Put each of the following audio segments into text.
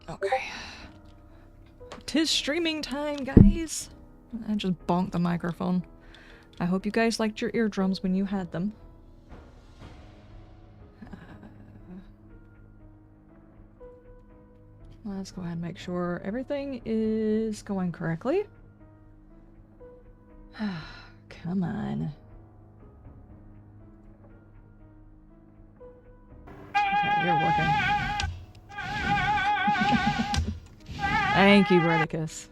Okay. 'Tis streaming time, guys! I just bonked the microphone. I hope you guys liked your eardrums when you had them. Let's go ahead and make sure everything is going correctly. Come on. Okay, you're working. Thank you, Bredicus.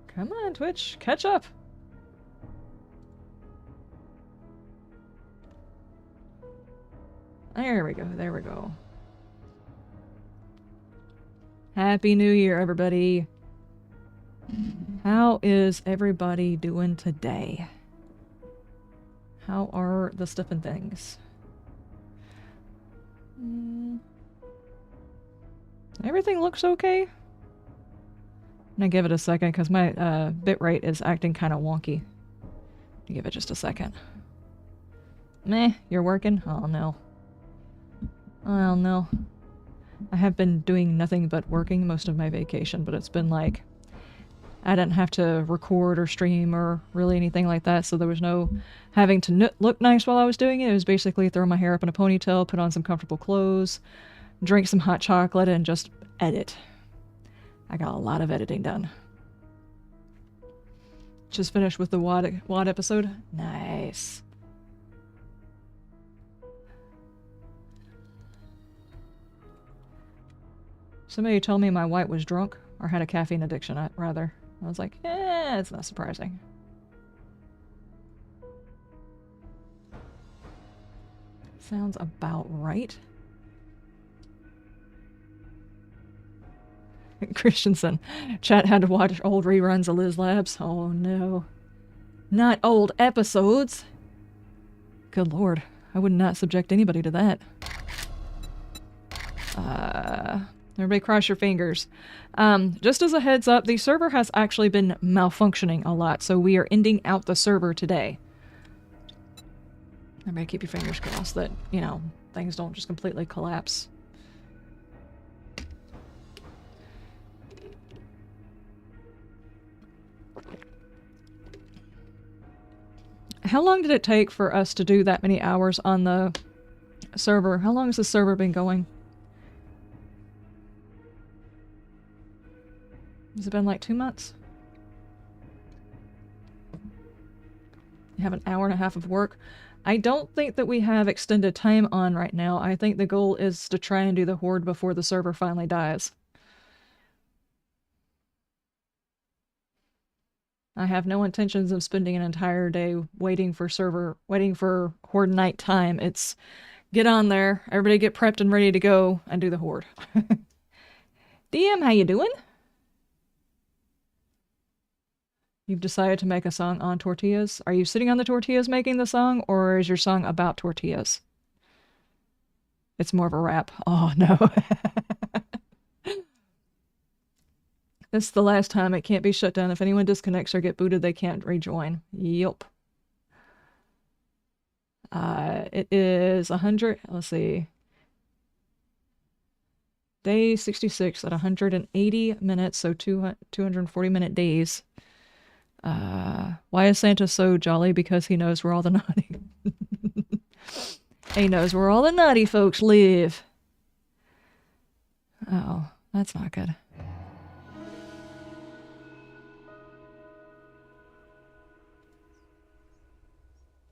Come on, Twitch, catch up! There we go, there we go. Happy New Year, everybody! How is everybody doing today? How are the stuff and things? Everything looks okay. I'm gonna give it a second because my bitrate is acting kind of wonky. Give it just a second. Meh, you're working? Oh no. Oh no. I have been doing nothing but working most of my vacation, but it's been like I didn't have to record or stream or really anything like that, so there was no having to look nice while I was doing it. It was basically throw my hair up in a ponytail, put on some comfortable clothes, drink some hot chocolate, and just edit. I got a lot of editing done. Just finished with the WOD episode. Nice. Somebody told me my white was drunk, or had a caffeine addiction, rather. I was like, it's not surprising. Sounds about right. Christensen. Chat had to watch old reruns of Liz Labs. Oh no. Not old episodes. Good lord. I would not subject anybody to that. Everybody cross your fingers. Just as a heads up, the server has actually been malfunctioning a lot, so we are ending out the server today. Everybody keep your fingers crossed that, you know, things don't just completely collapse. How long did it take for us to do that many hours on the server? How long has the server been going? Has it been like 2 months? You have an hour and a half of work. I don't think that we have extended time on right now. I think the goal is to try and do the Horde before the server finally dies. I have no intentions of spending an entire day waiting for Horde night time. It's get on there, everybody get prepped and ready to go, and do the Horde. DM, how you doing? You've decided to make a song on tortillas. Are you sitting on the tortillas making the song, or is your song about tortillas? It's more of a rap. Oh, no. This is the last time. It can't be shut down. If anyone disconnects or get booted, they can't rejoin. Yup. It is 100... Let's see. Day 66 at 180 minutes, so 240-minute days. Why is Santa so jolly? Because he knows where all the naughty... He knows where all the naughty folks live. Oh, that's not good.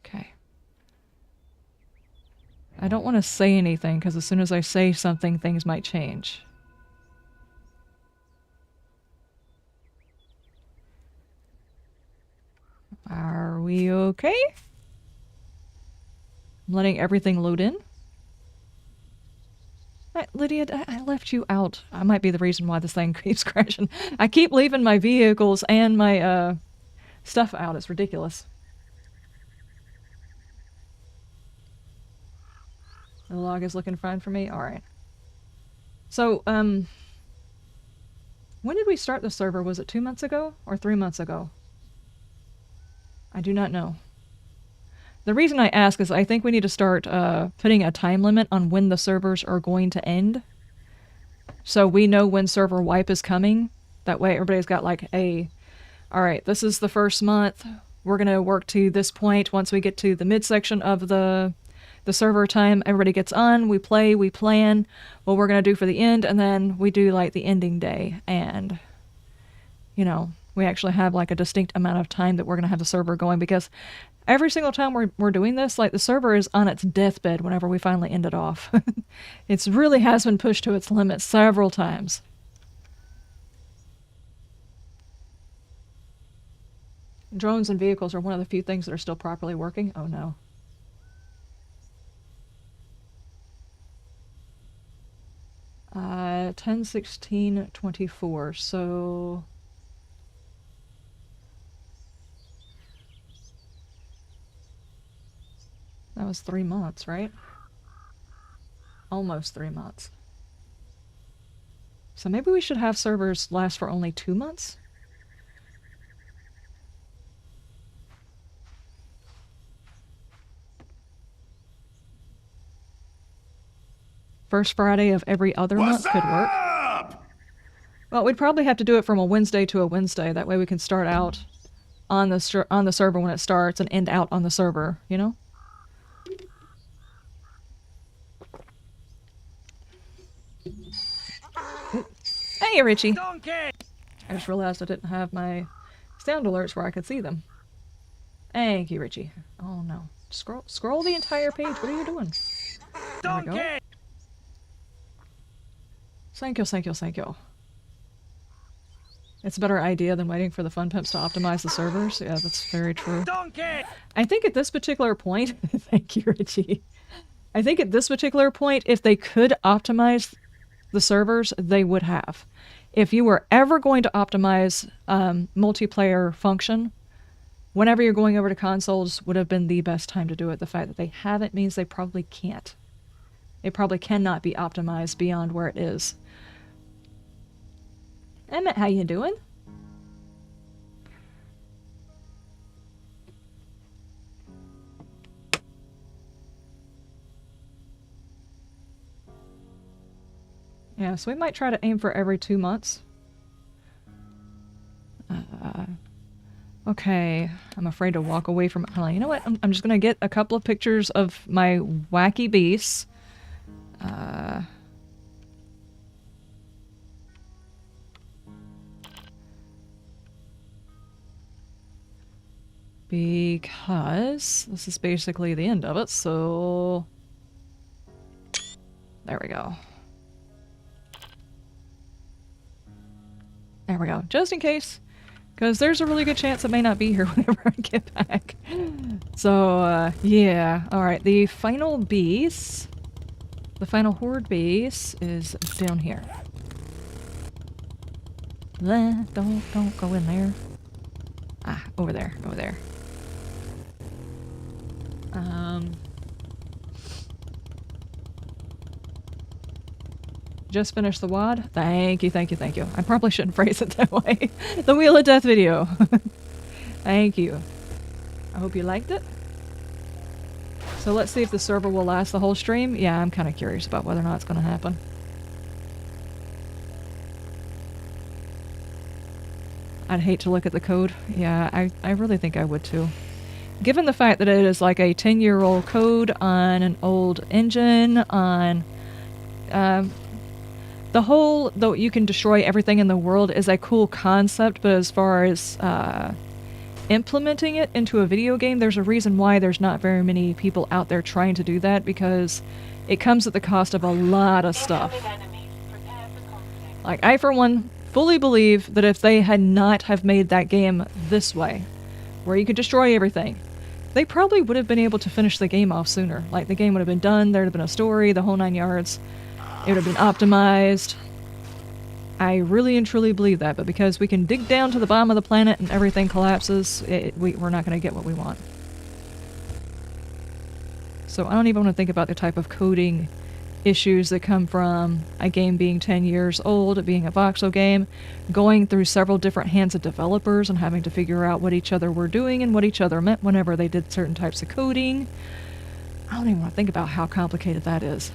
Okay. I don't want to say anything, because as soon as I say something, things might change. Are we okay? I'm letting everything load in. Lydia, I left you out. I might be the reason why this thing keeps crashing. I keep leaving my vehicles and my stuff out. It's ridiculous. The log is looking fine for me? Alright. So, when did we start the server? Was it 2 months ago or 3 months ago? I do not know. The reason I ask is I think we need to start putting a time limit on when the servers are going to end. So we know when server wipe is coming. That way everybody's got like a, all right, this is the first month. We're going to work to this point. Once we get to the midsection of the server time, everybody gets on, we play, we plan what we're going to do for the end, and then we do like the ending day. And, you know, we actually have like a distinct amount of time that we're going to have the server going, because every single time we're doing this, like the server is on its deathbed whenever we finally end it off. It really has been pushed to its limit several times. Drones and vehicles are one of the few things that are still properly working. Oh no. Uh, 10/16/24, so... That was 3 months, right? Almost 3 months. So maybe we should have servers last for only 2 months? First Friday of every other month could work. Well, we'd probably have to do it from a Wednesday to a Wednesday. That way we can start out on the server when it starts and end out on the server, you know? Hey, Richie! I just realized I didn't have my sound alerts where I could see them. Thank you, Richie. Oh no. Scroll the entire page. What are you doing? There we go. Thank you, thank you, thank you. It's a better idea than waiting for the fun pimps to optimize the servers. Yeah, that's very true. I think at this particular point... Thank you, Richie. I think at this particular point, if they could optimize the servers, they would have. If you were ever going to optimize multiplayer function, whenever you're going over to consoles would have been the best time to do it. The fact that they haven't means they probably can't. It probably cannot be optimized beyond where it is. Emmett, how you doing? Yeah, so we might try to aim for every 2 months. Okay, I'm afraid to walk away from it. Hold on, you know what? I'm just gonna get a couple of pictures of my wacky beasts. Because this is basically the end of it, so... There we go. There we go, just in case. Because there's a really good chance it may not be here whenever I get back. So, yeah. Alright, the final base, the final Horde base is down here. Don't go in there. Ah, over there, over there. Just finished the WOD? Thank you, thank you, thank you. I probably shouldn't phrase it that way. The Wheel of Death video. Thank you. I hope you liked it. So let's see if the server will last the whole stream. Yeah, I'm kind of curious about whether or not it's going to happen. I'd hate to look at the code. Yeah, I really think I would too. Given the fact that it is like a 10-year-old code on an old engine, on... the whole, though you can destroy everything in the world, is a cool concept, but as far as implementing it into a video game, there's a reason why there's not very many people out there trying to do that, because it comes at the cost of a lot of stuff. Like, I, for one, fully believe that if they had not have made that game this way, where you could destroy everything, they probably would have been able to finish the game off sooner. Like, the game would have been done, there'd have been a story, the whole 9 yards. It would have been optimized. I really and truly believe that, but because we can dig down to the bottom of the planet and everything collapses, we're not going to get what we want. So I don't even want to think about the type of coding issues that come from a game being 10 years old, it being a voxel game, going through several different hands of developers and having to figure out what each other were doing and what each other meant whenever they did certain types of coding. I don't even want to think about how complicated that is.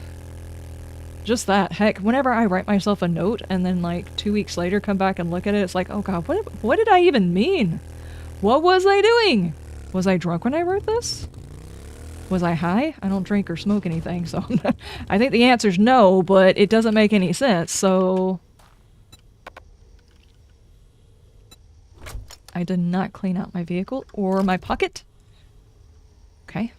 Just that. Heck, whenever I write myself a note and then like 2 weeks later come back and look at it, it's like, oh god, what did I even mean? What was I doing? Was I drunk when I wrote this? Was I high? I don't drink or smoke anything, so I think the answer's no, but it doesn't make any sense, so... I did not clean out my vehicle or my pocket. Okay.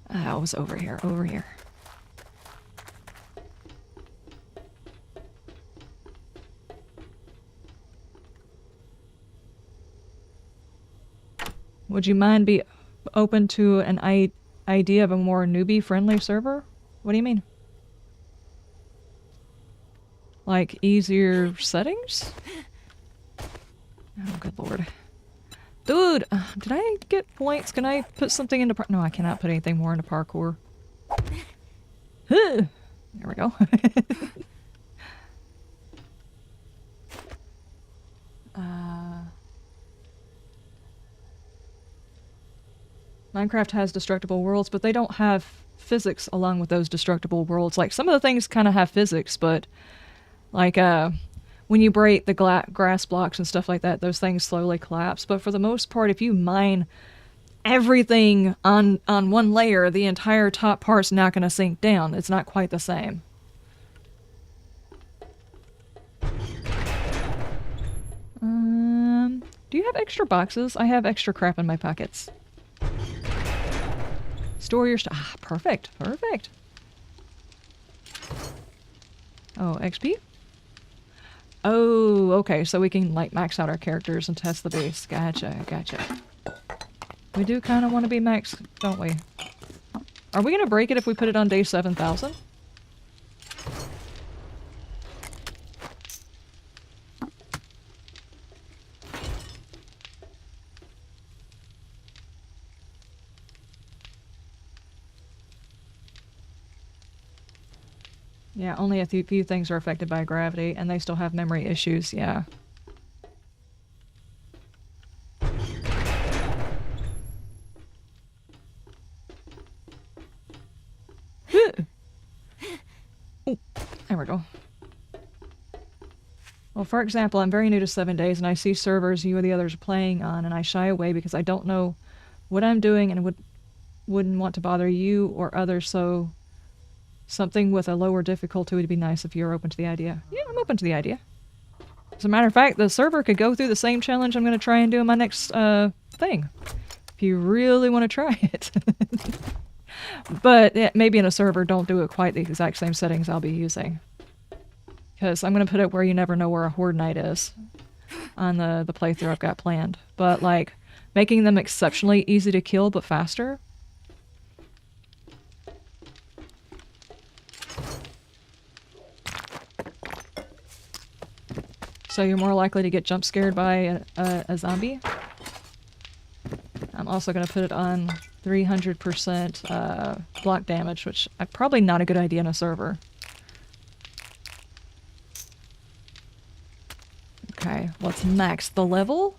Ah, it was over here, over here. Would you mind be open to an idea of a more newbie-friendly server? What do you mean? Like, easier settings? Oh, good lord. Dude, did I get points? Can I put something into no, I cannot put anything more into parkour. There we go. Minecraft has destructible worlds, but they don't have physics along with those destructible worlds. Like, some of the things kind of have physics, but like, when you break the grass blocks and stuff like that, those things slowly collapse. But for the most part, if you mine everything on one layer, the entire top part's not going to sink down. It's not quite the same. Do you have extra boxes? I have extra crap in my pockets. Store your stuff. Ah, perfect. Perfect. Oh, XP? Oh, okay. So we can, like, max out our characters and test the base. Gotcha, gotcha. We do kind of want to be max, don't we? Are we going to break it if we put it on day 7,000? Yeah, only a few things are affected by gravity, and they still have memory issues, yeah. Ooh, there we go. Well, for example, I'm very new to 7 days, and I see servers you or the others are playing on, and I shy away because I don't know what I'm doing and wouldn't want to bother you or others, so something with a lower difficulty would be nice if you're open to the idea. Yeah, I'm open to the idea. As a matter of fact, the server could go through the same challenge I'm going to try and do in my next thing. If you really want to try it. But yeah, maybe in a server, don't do it quite the exact same settings I'll be using. Because I'm going to put it where you never know where a Horde Knight is on the playthrough I've got planned. But, like, making them exceptionally easy to kill but faster. So you're more likely to get jump scared by a zombie. I'm also going to put it on 300% block damage, which probably not a good idea in a server. Okay, let's max the level.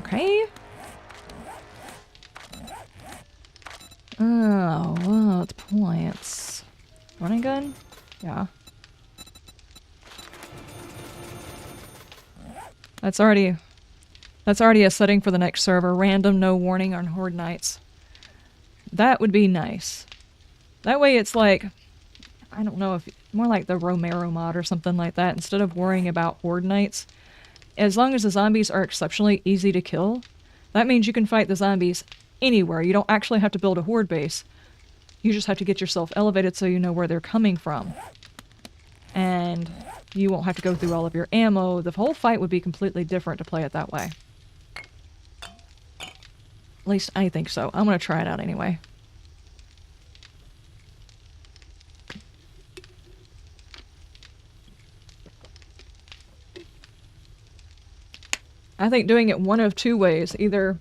Okay. Oh, well, it's points. Running gun? Yeah. That's already a setting for the next server. Random, no warning on Horde Knights. That would be nice. That way it's like, I don't know, if more like the Romero mod or something like that. Instead of worrying about Horde Knights, as long as the zombies are exceptionally easy to kill, that means you can fight the zombies anywhere. You don't actually have to build a Horde base. You just have to get yourself elevated so you know where they're coming from. And you won't have to go through all of your ammo. The whole fight would be completely different to play it that way. At least I think so. I'm going to try it out anyway. I think doing it one of two ways. Either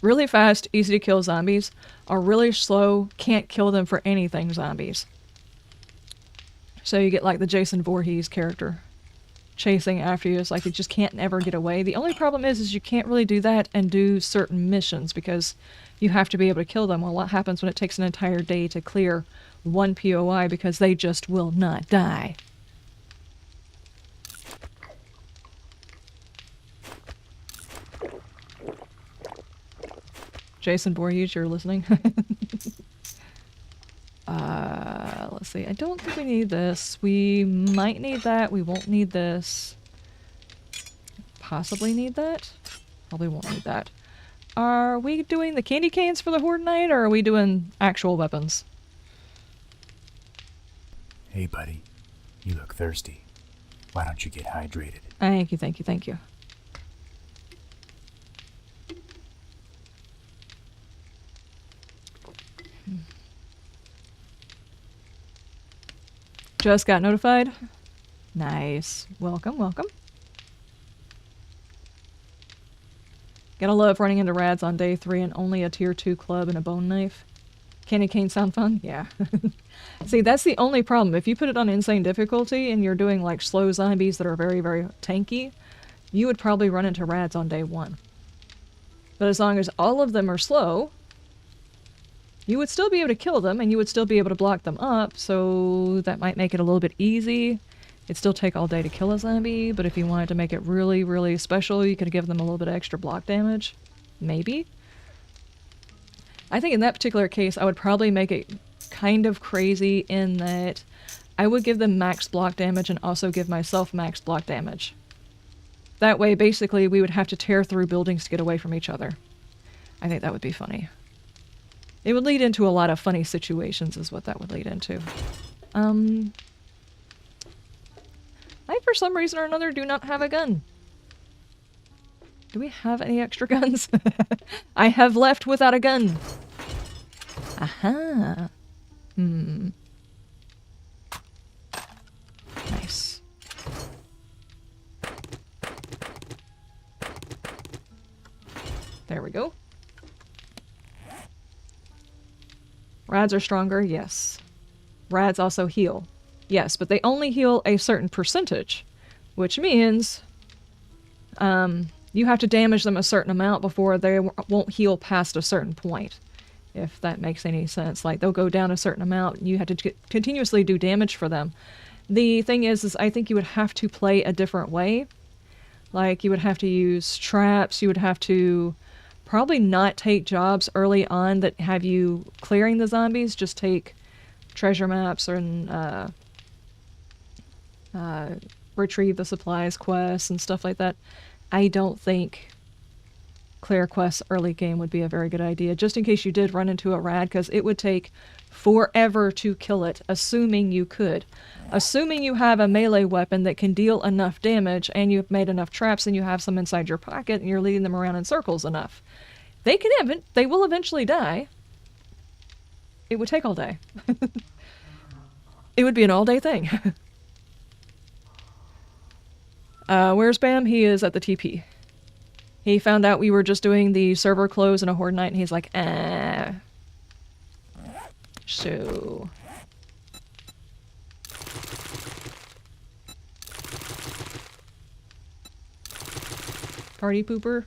really fast, easy to kill zombies, or really slow, can't kill them for anything zombies. So you get like the Jason Voorhees character chasing after you. It's like you just can't ever get away. The only problem is you can't really do that and do certain missions because you have to be able to kill them. Well, what happens when it takes an entire day to clear one POI because they just will not die? Jason Voorhees, you're listening? Let's see. I don't think we need this. We might need that. We won't need this. Possibly need that. Probably won't need that. Are we doing the candy canes for the Horde night, or are we doing actual weapons? Hey, buddy. You look thirsty. Why don't you get hydrated? Thank you, thank you, thank you. Just got notified. Nice. Welcome, welcome. Gotta love running into rads on day 3 and only a tier 2 club and a bone knife. Candy cane sound fun? Yeah. See, that's the only problem. If you put it on insane difficulty and you're doing like slow zombies that are very, very tanky, you would probably run into rads on day 1. But as long as all of them are slow, you would still be able to kill them and you would still be able to block them up, so that might make it a little bit easy. It'd still take all day to kill a zombie, but if you wanted to make it really, really special, you could give them a little bit of extra block damage. Maybe. I think in that particular case, I would probably make it kind of crazy in that I would give them max block damage and also give myself max block damage. That way, basically, we would have to tear through buildings to get away from each other. I think that would be funny. It would lead into a lot of funny situations is what that would lead into. I, for some reason or another, do not have a gun. Do we have any extra guns? I have left without a gun. Aha. Nice. There we go. Rads are stronger, yes. Rads also heal. Yes, but they only heal a certain percentage, which means you have to damage them a certain amount before they won't heal past a certain point, if that makes any sense. Like, they'll go down a certain amount, and you have to continuously do damage for them. The thing is I think you would have to play a different way. Like, you would have to use traps, you would have to probably not take jobs early on that have you clearing the zombies, just take treasure maps and retrieve the supplies quests and stuff like that. I don't think clear quests early game would be a very good idea, just in case you did run into a rad, because it would take forever to kill it, assuming you could. Assuming you have a melee weapon that can deal enough damage, and you've made enough traps, and you have some inside your pocket, and you're leading them around in circles enough. They will eventually die. It would take all day. It would be an all-day thing. Where's Bam? He is at the TP. He found out we were just doing the server close and a Horde night, and he's like, So... Party pooper?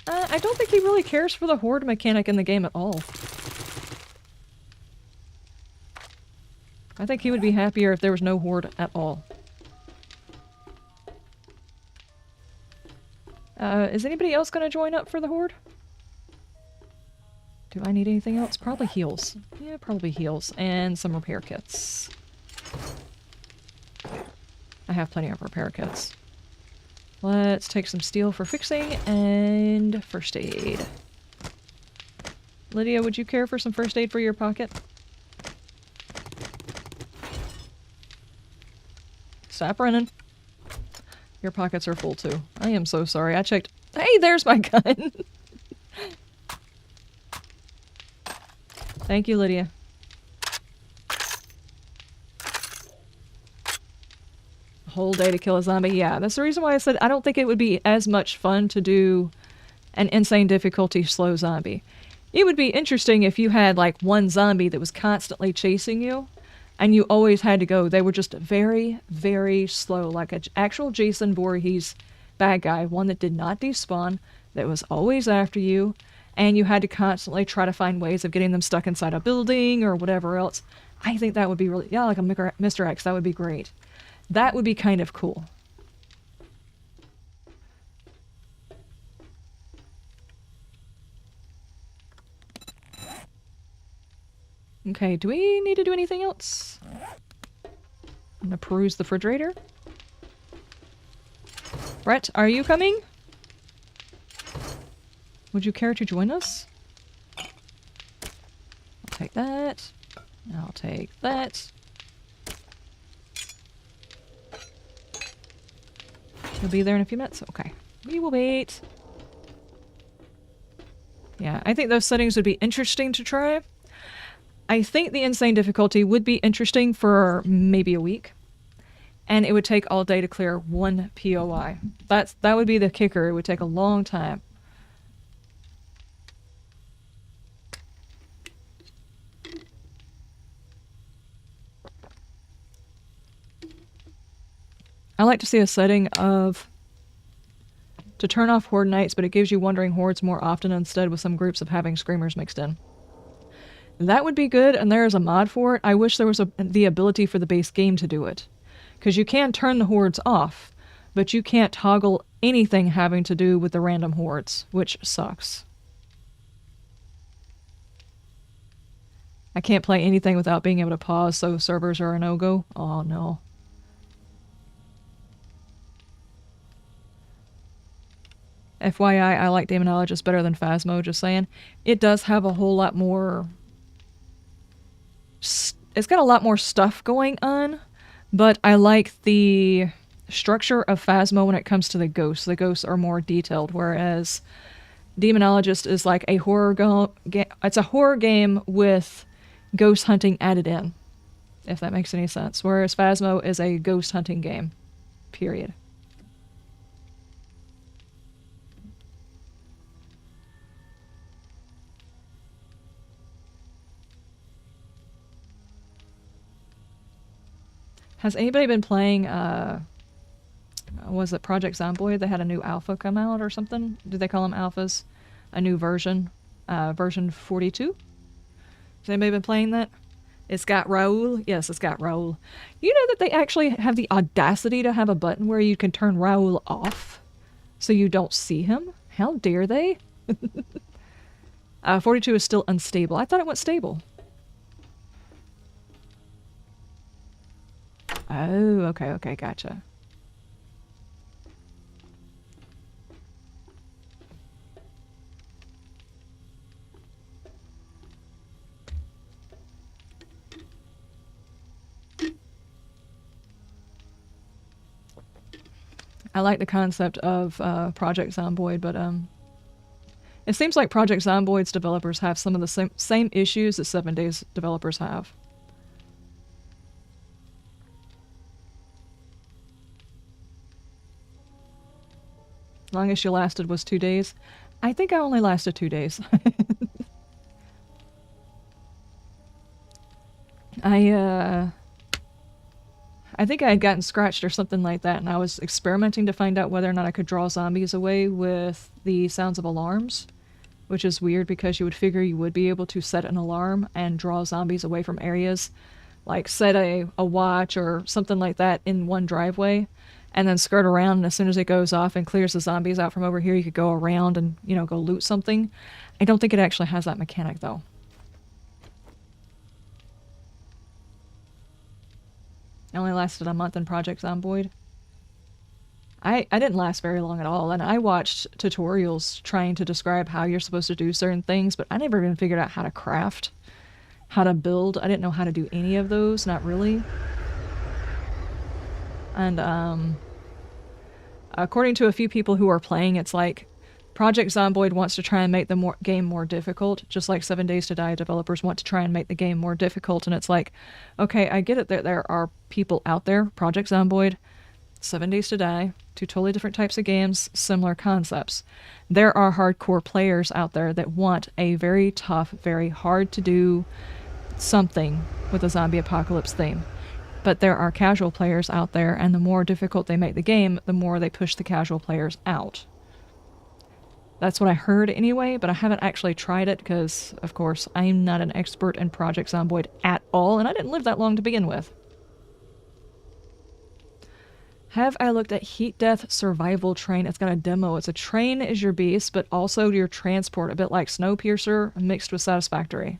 I don't think he really cares for the Horde mechanic in the game at all. I think he would be happier if there was no Horde at all. Is anybody else going to join up for the Horde? Do I need anything else? Probably heals. Yeah, probably heals. And some repair kits. I have plenty of repair kits. Let's take some steel for fixing and first aid. Lydia, would you care for some first aid for your pocket? Stop running. Your pockets are full too. I am so sorry. I checked. Hey, there's my gun! Thank you, Lydia. whole day to kill a zombie. Yeah, that's the reason why I said I don't think it would be as much fun to do an insane difficulty slow zombie. It would be interesting if you had like one zombie that was constantly chasing you and you always had to go. They were just very, very slow, like an actual Jason Voorhees bad guy, one that did not despawn, that was always after you, and you had to constantly try to find ways of getting them stuck inside a building or whatever else. I think that would be really, yeah, like a Mr. X, that would be great. That would be kind of cool. Okay, do we need to do anything else? I'm gonna peruse the refrigerator. Brett, are you coming? Would you care to join us? I'll take that. I'll take that. He'll be there in a few minutes? Okay. We will wait. Yeah, I think those settings would be interesting to try. I think the insane difficulty would be interesting for maybe a week. And it would take all day to clear one POI. That would be the kicker. It would take a long time. I like to see a setting of to turn off Horde nights, but it gives you wandering hordes more often instead, with some groups of having screamers mixed in. That would be good, and there is a mod for it. I wish there was the ability for the base game to do it. Because you can turn the hordes off, but you can't toggle anything having to do with the random hordes, which sucks. I can't play anything without being able to pause, so servers are a no-go. Oh no. FYI, I like Demonologist better than Phasmo, just saying. It does have a whole lot more... It's got a lot more stuff going on, but I like the structure of Phasmo when it comes to the ghosts. The ghosts are more detailed, whereas Demonologist is like a horror it's a horror game with ghost hunting added in, if that makes any sense. Whereas Phasmo is a ghost hunting game, period. Has anybody been playing, was it Project Zomboid? They had a new alpha come out or something? Did they call them alphas? A new version? Version 42? Has anybody been playing that? It's got Raoul? Yes, it's got Raoul. You know that they actually have the audacity to have a button where you can turn Raoul off so you don't see him? How dare they? 42 is still unstable. I thought it went stable. Oh, okay, gotcha. I like the concept of Project Zomboid, but it seems like Project Zomboid's developers have some of the same issues that 7 Days developers have. Longest you lasted was 2 days. I think I only lasted 2 days. I think I had gotten scratched or something like that, and I was experimenting to find out whether or not I could draw zombies away with the sounds of alarms, which is weird because you would figure you would be able to set an alarm and draw zombies away from areas, like set a watch or something like that in one driveway, and then skirt around, and as soon as it goes off and clears the zombies out from over here, you could go around and, you know, go loot something. I don't think it actually has that mechanic, though. I only lasted a month in Project Zomboid. I didn't last very long at all, and I watched tutorials trying to describe how you're supposed to do certain things, but I never even figured out how to craft, how to build. I didn't know how to do any of those, not really. And according to a few people who are playing, it's like Project Zomboid wants to try and make the game more difficult, just like 7 Days to Die developers want to try and make the game more difficult. And it's like, okay, I get it that there are people out there, Project Zomboid, 7 Days to Die, two totally different types of games, similar concepts. There are hardcore players out there that want a very tough, very hard to do something with a zombie apocalypse theme. But there are casual players out there, and the more difficult they make the game, the more they push the casual players out. That's what I heard anyway, but I haven't actually tried it because, of course, I'm not an expert in Project Zomboid at all, and I didn't live that long to begin with. Have I looked at Heat Death Survival Train? It's got a demo. It's a train is your beast, but also your transport, a bit like Snowpiercer mixed with Satisfactory.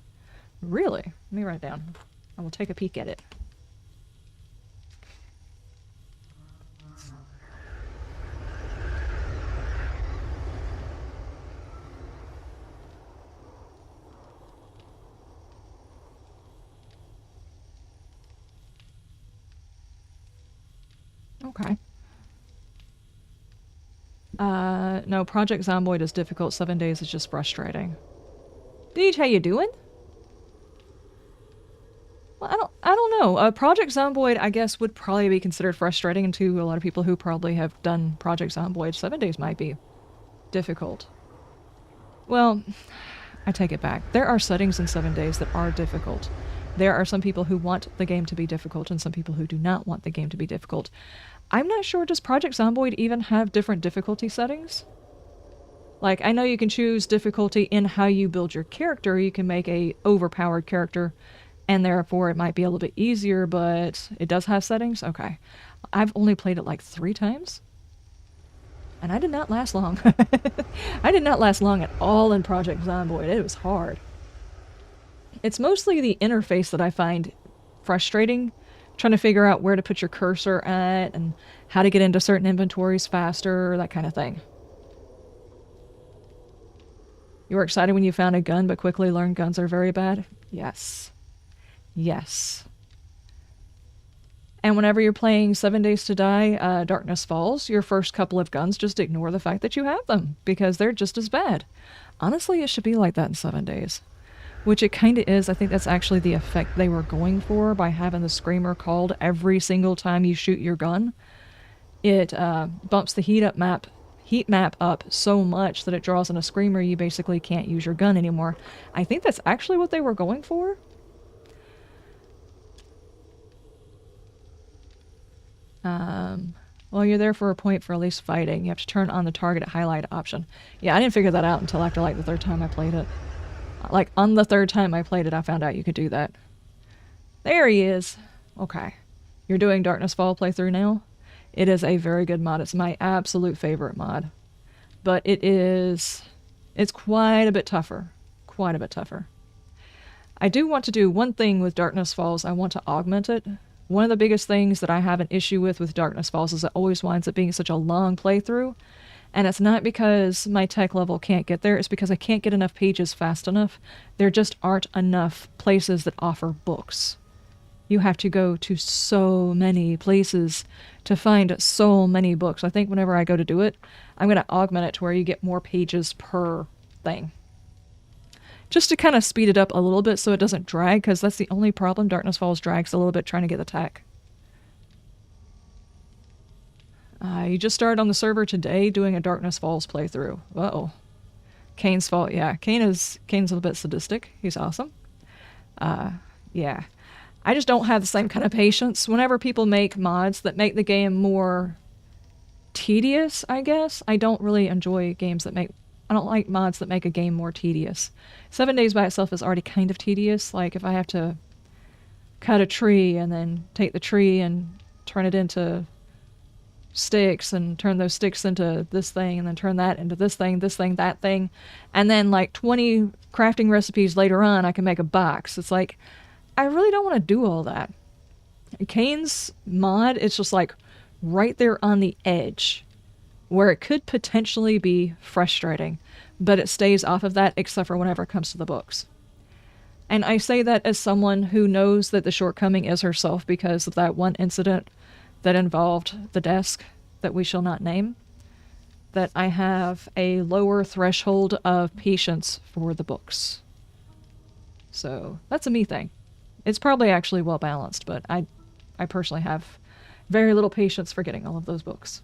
Really? Let me write it down. I will take a peek at it. Okay. No, Project Zomboid is difficult. 7 days is just frustrating. Deej, how you doing? Well, I don't know. Project Zomboid, I guess, would probably be considered frustrating, and to a lot of people who probably have done Project Zomboid, 7 days might be difficult. Well, I take it back. There are settings in 7 days that are difficult. There are some people who want the game to be difficult and some people who do not want the game to be difficult. I'm not sure, does Project Zomboid even have different difficulty settings? Like, I know you can choose difficulty in how you build your character. You can make a overpowered character, and therefore it might be a little bit easier, but it does have settings? Okay. I've only played it like 3 times. And I did not last long. I did not last long at all in Project Zomboid. It was hard. It's mostly the interface that I find frustrating. Trying to figure out where to put your cursor at and how to get into certain inventories faster, that kind of thing. You were excited when you found a gun, but quickly learned guns are very bad? Yes. Yes. And whenever you're playing 7 Days to Die, Darkness Falls, your first couple of guns, just ignore the fact that you have them, because they're just as bad. Honestly, it should be like that in 7 Days. Which it kind of is. I think that's actually the effect they were going for by having the screamer called every single time you shoot your gun. It bumps the heat map up so much that it draws in a screamer you basically can't use your gun anymore. I think that's actually what they were going for. Well, you're there for a point for at least fighting. You have to turn on the target highlight option. Yeah, I didn't figure that out until after like the 3rd time I played it. Like, on the 3rd time I played it, I found out you could do that. There he is. Okay. You're doing Darkness Fall playthrough now? It is a very good mod. It's my absolute favorite mod. But it's quite a bit tougher. Quite a bit tougher. I do want to do one thing with Darkness Falls. I want to augment it. One of the biggest things that I have an issue with Darkness Falls is it always winds up being such a long playthrough. And it's not because my tech level can't get there, it's because I can't get enough pages fast enough. There just aren't enough places that offer books. You have to go to so many places to find so many books. I think whenever I go to do it, I'm going to augment it to where you get more pages per thing. Just to kind of speed it up a little bit so it doesn't drag, because that's the only problem. Darkness Falls drags a little bit trying to get the tech. You just started on the server today doing a Darkness Falls playthrough. Uh-oh. Kane's fault, yeah. Kane's a little bit sadistic. He's awesome. Yeah. I just don't have the same kind of patience. Whenever people make mods that make the game more tedious, I guess, I don't really enjoy games that make... I don't like mods that make a game more tedious. 7 Days by itself is already kind of tedious. Like, if I have to cut a tree and then take the tree and turn it into sticks and turn those sticks into this thing and then turn that into this thing, that thing, and then like 20 crafting recipes later on I can make a box. It's like, I really don't want to do all that. Kane's mod, it's just like right there on the edge where it could potentially be frustrating, but it stays off of that except for whenever it comes to the books. And I say that as someone who knows that the shortcoming is herself because of that one incident that involved the desk that we shall not name, that I have a lower threshold of patience for the books. So that's a me thing. It's probably actually well balanced, but I personally have very little patience for getting all of those books.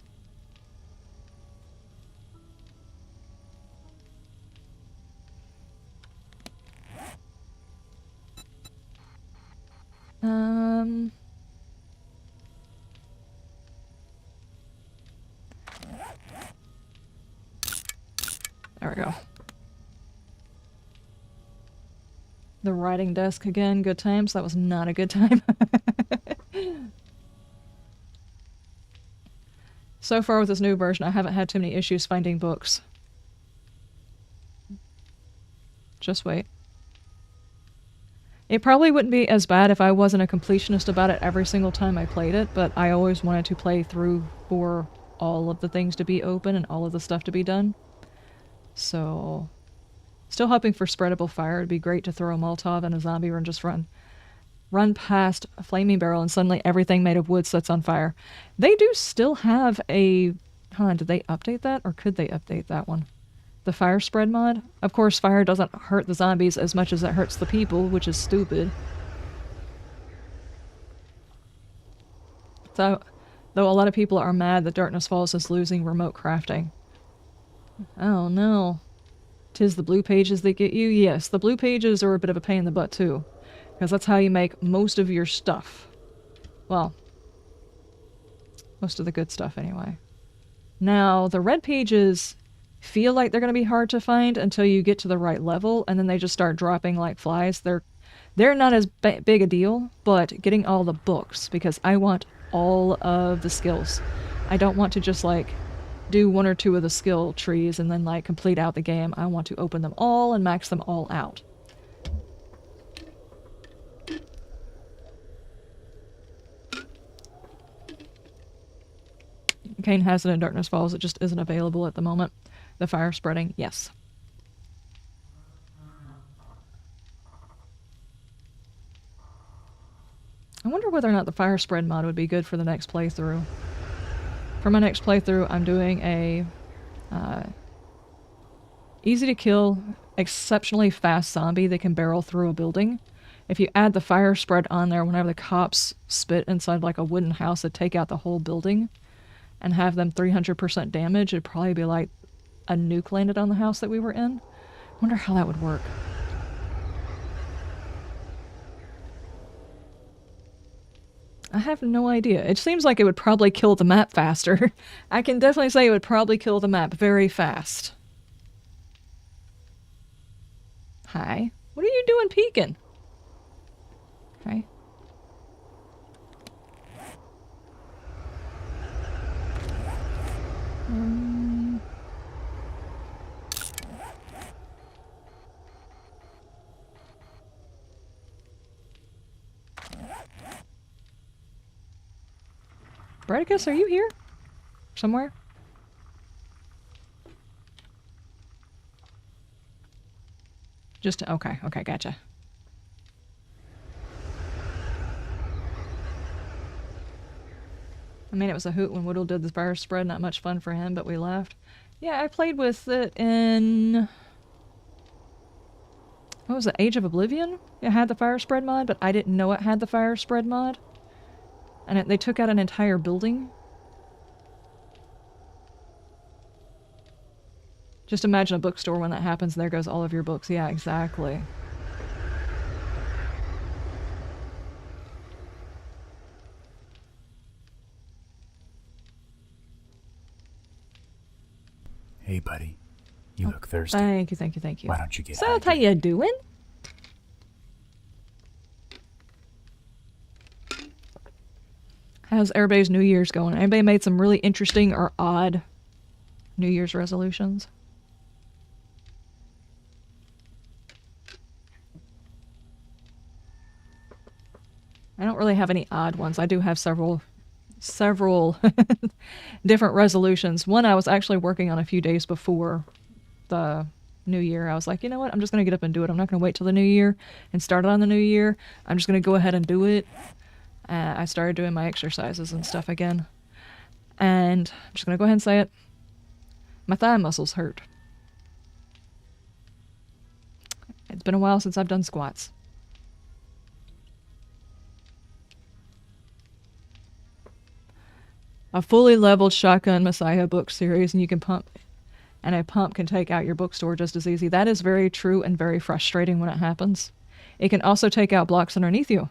There we go. The writing desk again, good times. That was not a good time. So far with this new version, I haven't had too many issues finding books. Just wait. It probably wouldn't be as bad if I wasn't a completionist about it every single time I played it, but I always wanted to play through for all of the things to be open and all of the stuff to be done. So, still hoping for spreadable fire. It'd be great to throw a Molotov and a zombie and just run past a flaming barrel and suddenly everything made of wood sets on fire. They do still have a... Huh, did they update that? Or could they update that one? The fire spread mod? Of course, fire doesn't hurt the zombies as much as it hurts the people, which is stupid. So, though a lot of people are mad that Darkness Falls is losing remote crafting. Oh no. 'Tis the blue pages that get you? Yes, the blue pages are a bit of a pain in the butt too. Because that's how you make most of your stuff. Well, most of the good stuff anyway. Now, the red pages feel like they're going to be hard to find until you get to the right level, and then they just start dropping like flies. They're not as big a deal, but getting all the books, because I want all of the skills. I don't want to just like do one or two of the skill trees and then like complete out the game. I want to open them all and max them all out. Kane has it in Darkness Falls, it just isn't available at the moment. The fire spreading, yes. I wonder whether or not the fire spread mod would be good for the next playthrough. For my next playthrough, I'm doing a easy to kill, exceptionally fast zombie that can barrel through a building. If you add the fire spread on there, whenever the cops spit inside like a wooden house, it'd take out the whole building and have them 300% damage. It'd probably be like a nuke landed on the house that we were in. I wonder how that would work. I have no idea. It seems like it would probably kill the map faster. I can definitely say it would probably kill the map very fast. Hi. What are you doing peeking? Okay. Bradicus, are you here? Somewhere? Just, okay, gotcha. I mean, it was a hoot when Whittle did the fire spread, not much fun for him, but we left. Yeah, I played with it in... What was it, Age of Oblivion? It had the fire spread mod, but I didn't know it had the fire spread mod. And they took out an entire building. Just imagine a bookstore when that happens, there goes all of your books. Yeah, exactly. Hey, buddy. You look thirsty. Thank you, thank you, thank you. Why don't you get So, how you doing? How's everybody's New Year's going? Anybody made some really interesting or odd New Year's resolutions? I don't really have any odd ones. I do have several different resolutions. One I was actually working on a few days before the New Year. I was like, you know what? I'm just going to get up and do it. I'm not going to wait till the New Year and start it on the New Year. I'm just going to go ahead and do it. I started doing my exercises and stuff again. And I'm just going to go ahead and say it. My thigh muscles hurt. It's been a while since I've done squats. A fully leveled shotgun Messiah book series, and you can pump, and a pump can take out your bookstore just as easy. That is very true and very frustrating when it happens. It can also take out blocks underneath you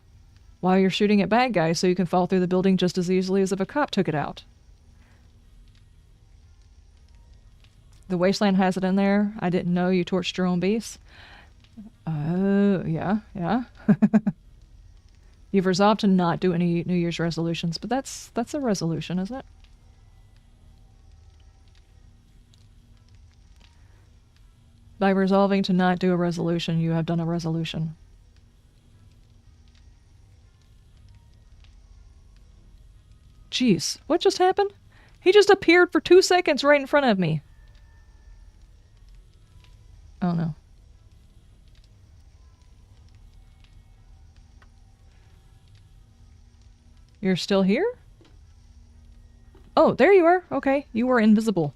while you're shooting at bad guys, so you can fall through the building just as easily as if a cop took it out. The Wasteland has it in there. I didn't know you torched your own base. Oh, yeah. You've resolved to not do any New Year's resolutions, but that's a resolution, isn't it? By resolving to not do a resolution, you have done a resolution. Jeez, what just happened? He just appeared for 2 seconds right in front of me. Oh no. You're still here? Oh, there you are. Okay, you were invisible.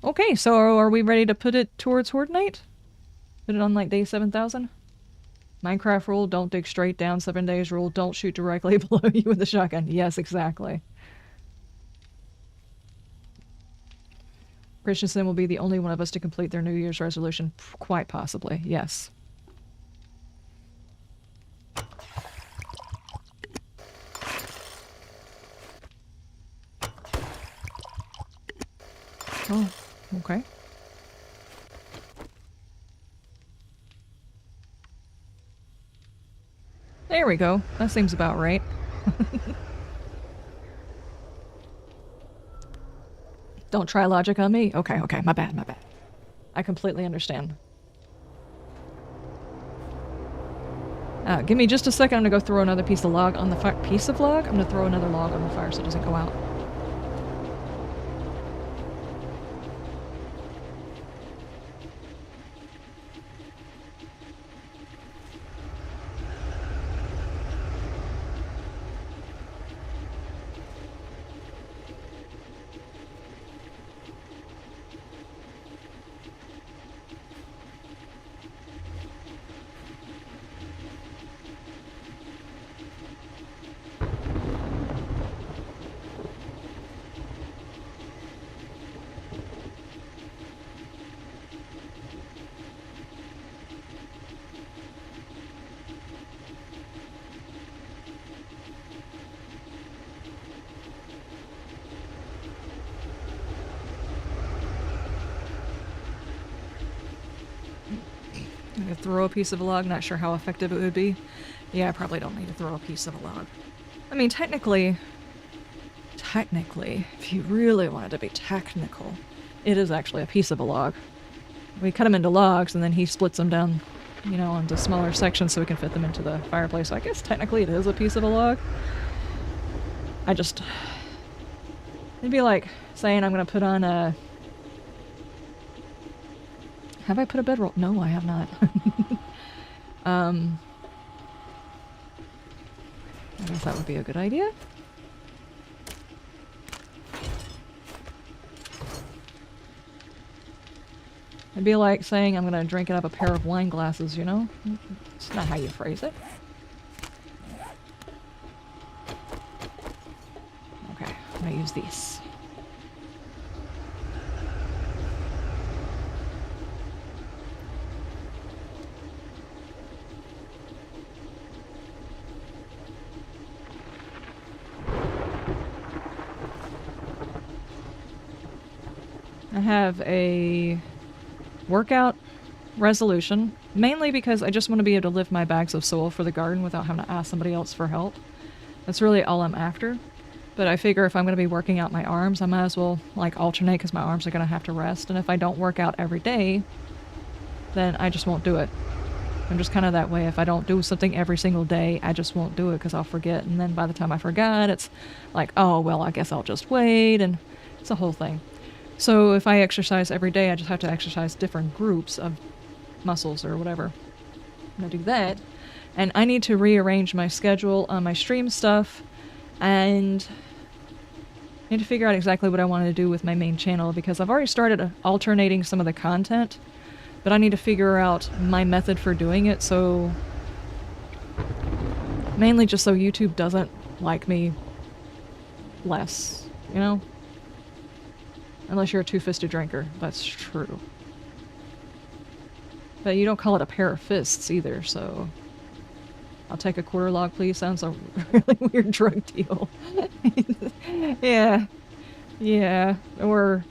Okay, so are we ready to put it towards Horde Night? Put it on like day 7,000? Minecraft rule, don't dig straight down. 7 days rule, don't shoot directly below you with a shotgun. Yes, exactly. Christensen will be the only one of us to complete their New Year's resolution. Quite possibly, yes. Oh, okay. There we go. That seems about right. Don't try logic on me. Okay, my bad. I completely understand. Give me just a second. I'm gonna go throw another piece of log on the fire. Piece of log? I'm gonna throw another log on the fire so it doesn't go out. I'm gonna throw a piece of a log, not sure how effective it would be. Yeah, I probably don't need to throw a piece of a log. I mean, technically, if you really wanted to be technical, it is actually a piece of a log. We cut them into logs and then he splits them down, you know, into smaller sections so we can fit them into the fireplace. So I guess technically it is a piece of a log. It'd be like saying I'm gonna put on a... Have I put a bedroll? No, I have not. I guess that would be a good idea. It'd be like saying I'm gonna drink out of a pair of wine glasses, you know? It's not how you phrase it. Okay, I'm gonna use these. I have a workout resolution, mainly because I just want to be able to lift my bags of soil for the garden without having to ask somebody else for help. That's really all I'm after. But I figure if I'm going to be working out my arms, I might as well like alternate because my arms are going to have to rest. And if I don't work out every day, then I just won't do it. I'm just kind of that way. If I don't do something every single day, I just won't do it because I'll forget. And then by the time I forgot, it's like, oh, well, I guess I'll just wait. And it's a whole thing. So if I exercise every day, I just have to exercise different groups of muscles or whatever. I'm gonna do that. And I need to rearrange my schedule on my stream stuff and I need to figure out exactly what I want to do with my main channel because I've already started alternating some of the content, but I need to figure out my method for doing it, so mainly just so YouTube doesn't like me less, you know? Unless you're a two-fisted drinker. That's true. But you don't call it a pair of fists either, so... I'll take a quarter log, please. Sounds a really weird drug deal. Yeah. Yeah. Or...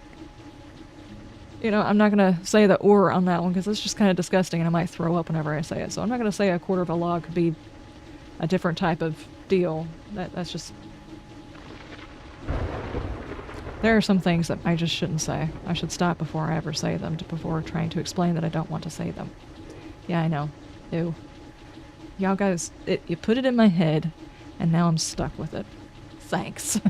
You know, I'm not gonna say the or on that one, because it's just kind of disgusting and I might throw up whenever I say it. So I'm not gonna say a quarter of a log could be a different type of deal. That's just... There are some things that I just shouldn't say. I should stop before I ever say them, before trying to explain that I don't want to say them. Yeah, I know. Ew. Y'all guys, you put it in my head, and now I'm stuck with it. Thanks.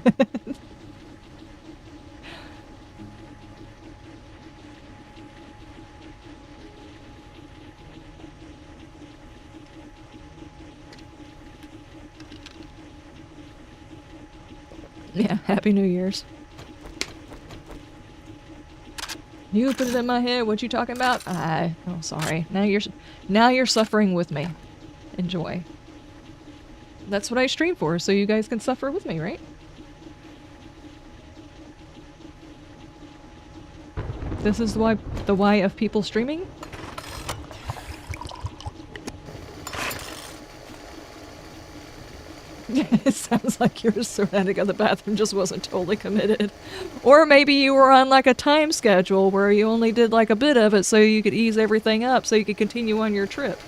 Yeah, Happy New Year's. You put it in my head. What you talking about? Oh, sorry. Now you're suffering with me. Enjoy. That's what I stream for, so you guys can suffer with me, right? This is the why of people streaming. It sounds like your ceramic of the bathroom just wasn't totally committed. Or maybe you were on like a time schedule where you only did like a bit of it so you could ease everything up so you could continue on your trip.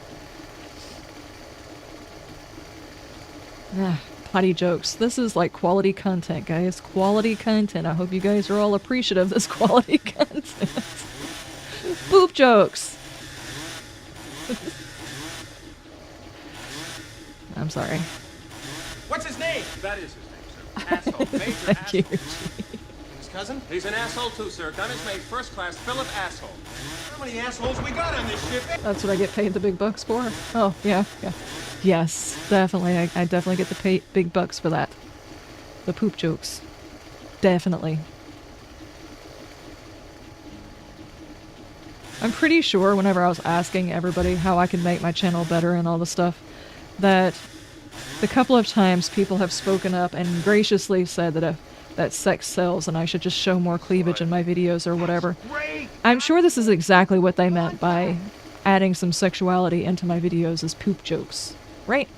Potty jokes. This is like quality content, guys. Quality content. I hope you guys are all appreciative of this quality content. Poop jokes. I'm sorry. What's his name? That is his name, sir. Asshole. Major Thank you. asshole. His cousin? He's an asshole too, sir. Gun is made first class. Philip asshole. How many assholes we got on this ship? That's what I get paid the big bucks for? Oh, yeah, yeah. Yes, definitely. I definitely get the big bucks for that. The poop jokes. Definitely. I'm pretty sure whenever I was asking everybody how I could make my channel better and all the stuff, that the couple of times people have spoken up and graciously said that sex sells and I should just show more cleavage in my videos or whatever. I'm sure this is exactly what they meant by adding some sexuality into my videos as poop jokes. Right?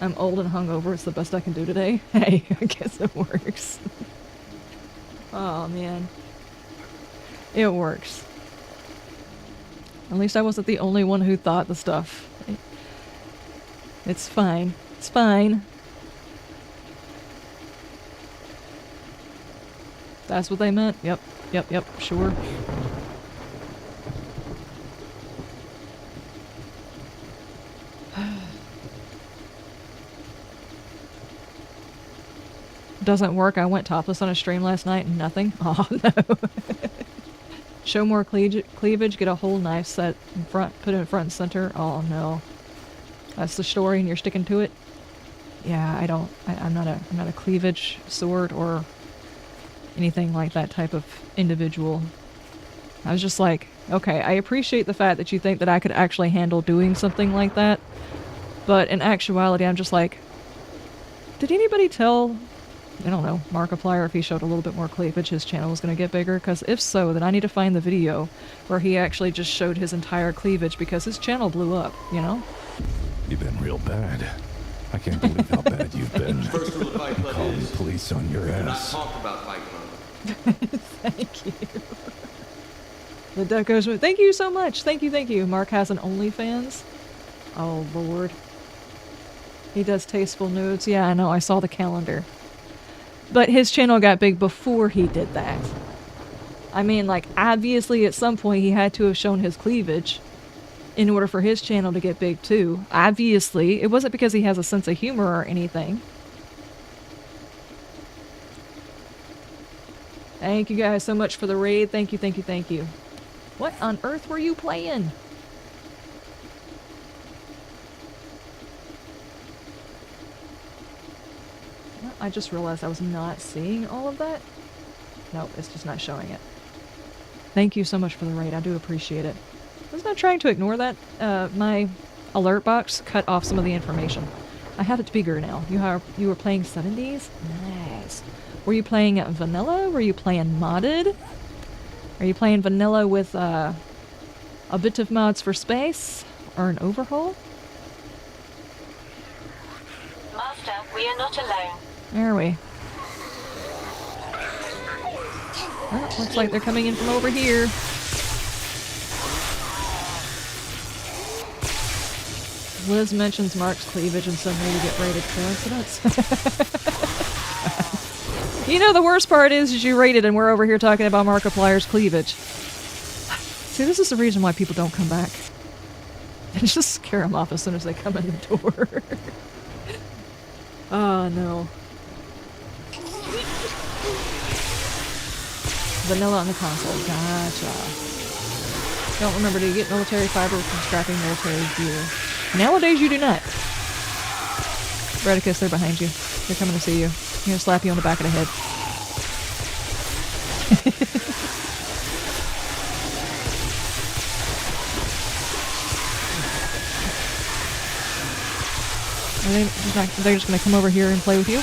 I'm old and hungover. It's the best I can do today. Hey, I guess it works. Oh, man. It works. At least I wasn't the only one who thought the stuff. It's fine. It's fine. That's what they meant? Yep. Yep, yep, sure. Doesn't work. I went topless on a stream last night and nothing. Oh, no. Show more cleavage, get a whole knife set in front, put it in front and center. Oh, no. That's the story and you're sticking to it? Yeah, I'm not a cleavage sword or anything like that type of individual. I was just like, okay, I appreciate the fact that you think that I could actually handle doing something like that, but in actuality, I'm just like, did anybody tell, I don't know, Markiplier if he showed a little bit more cleavage, his channel was going to get bigger? Because if so, then I need to find the video where he actually just showed his entire cleavage because his channel blew up, you know? You've been real bad. I can't believe how bad you've been. First rule of Fight Club Calling is the police on your do not ass. talk about Fight Club. Thank you. The duck goes with, thank you so much. Thank you, thank you. Mark has an OnlyFans. Oh, Lord. He does tasteful nudes. Yeah, I know. I saw the calendar. But his channel got big before he did that. I mean, like, obviously at some point he had to have shown his cleavage in order for his channel to get big too. Obviously. It wasn't because he has a sense of humor or anything. Thank you guys so much for the raid. Thank you, thank you, thank you. What on earth were you playing? Well, I just realized I was not seeing all of that. Nope, it's just not showing it. Thank you so much for the raid. I do appreciate it. I was not trying to ignore that. My alert box cut off some of the information. I have it bigger now. You were playing 70s? Nice. Were you playing vanilla? Were you playing modded? Are you playing vanilla with a bit of mods for space? Or an overhaul? Master, we are not alone. There we. Well, looks like they're coming in from over here. Liz mentions Mark's cleavage and suddenly we get rated coincidence. You know the worst part is you rated and we're over here talking about Markiplier's cleavage. See, this is the reason why people don't come back. And just scare them off as soon as they come in the door. Oh no. Vanilla on the console. Gotcha. Don't remember to get military fiber from scrapping military gear. Nowadays you do not. Redicus, they're behind you. They're coming to see you. They're gonna slap you on the back of the head. They're just gonna come over here and play with you.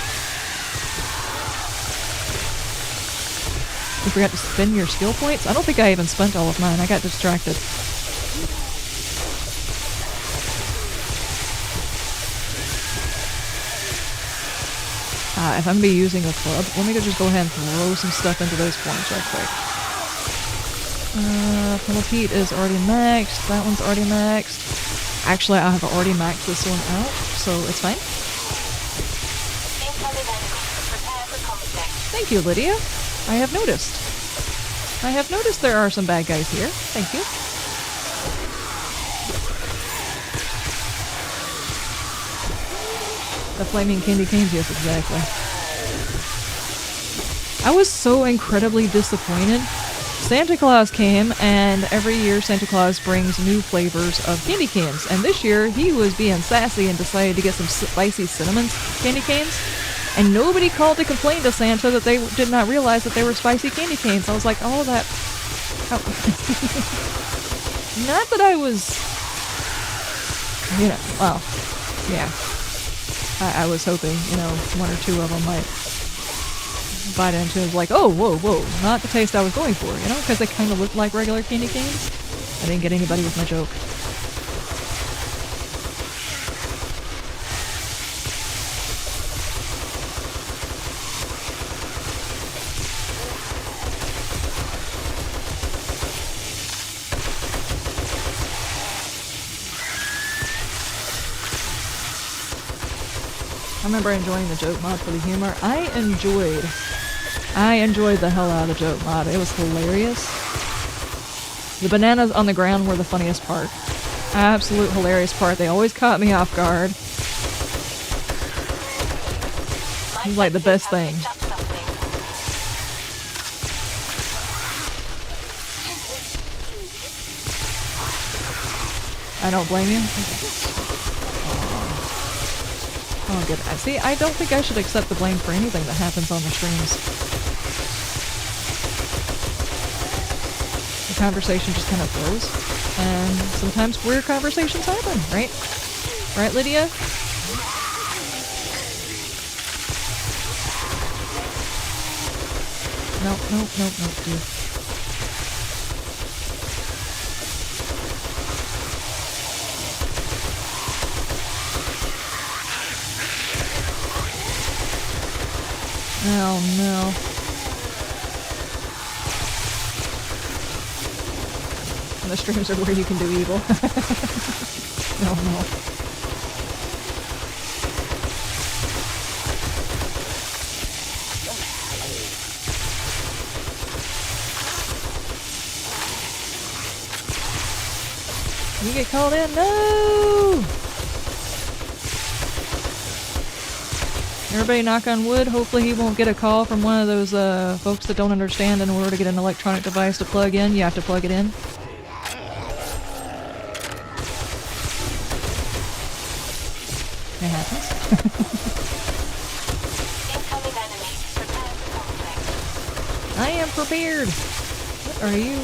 You forgot to spend your skill points? I don't think I even spent all of mine. I got distracted. If I'm gonna be using a club, let me just go ahead and throw some stuff into those points right quick. Pelopete is already maxed. That one's already maxed. Actually, I have already maxed this one out, so it's fine. Thank you, Lydia. I have noticed. I have noticed there are some bad guys here. Thank you. The flaming candy canes, yes, exactly. I was so incredibly disappointed. Santa Claus came, and every year Santa Claus brings new flavors of candy canes. And this year, he was being sassy and decided to get some spicy cinnamon candy canes. And nobody called to complain to Santa that they did not realize that they were spicy candy canes. I was like, oh, that... Oh. Not that I was... You know, well, yeah. I was hoping, you know, one or two of them might bite into it. Like, oh, whoa, whoa, not the taste I was going for, you know, because they kind of looked like regular candy canes. I didn't get anybody with my joke. I remember enjoying the joke mod for the humor. I enjoyed the hell out of the joke mod. It was hilarious. The bananas on the ground were the funniest part. Absolute hilarious part. They always caught me off guard. It was like the best thing. I don't blame you. Oh, good. See, I don't think I should accept the blame for anything that happens on the streams. The conversation just kind of flows, and sometimes weird conversations happen, right? Right, Lydia? Nope, dude. Oh no. And the streams are where you can do evil. Oh no. You get called in? No! Everybody knock on wood. Hopefully he won't get a call from one of those folks that don't understand in order to get an electronic device to plug in. You have to plug it in. It happens. I am prepared. What are you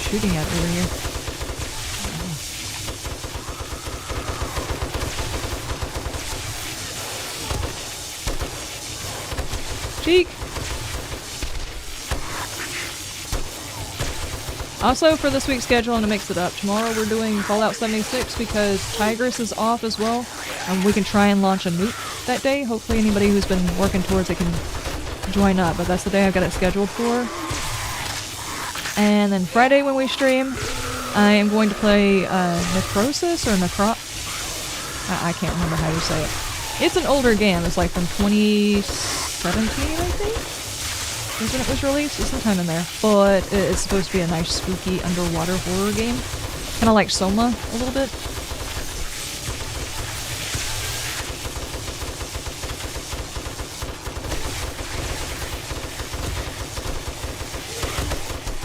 shooting at over here? Cheek! Also, for this week's schedule, I'm gonna mix it up. Tomorrow we're doing Fallout 76 because Tigress is off as well, and we can try and launch a nuke that day. Hopefully anybody who's been working towards it can join up, but that's the day I've got it scheduled for. And then Friday when we stream, I am going to play Necrosis or I can't remember how you say it. It's an older game. It's like from 2017, I think? Is when it was released. It's sometime in there. But it's supposed to be a nice, spooky, underwater horror game. Kind of like Soma, a little bit.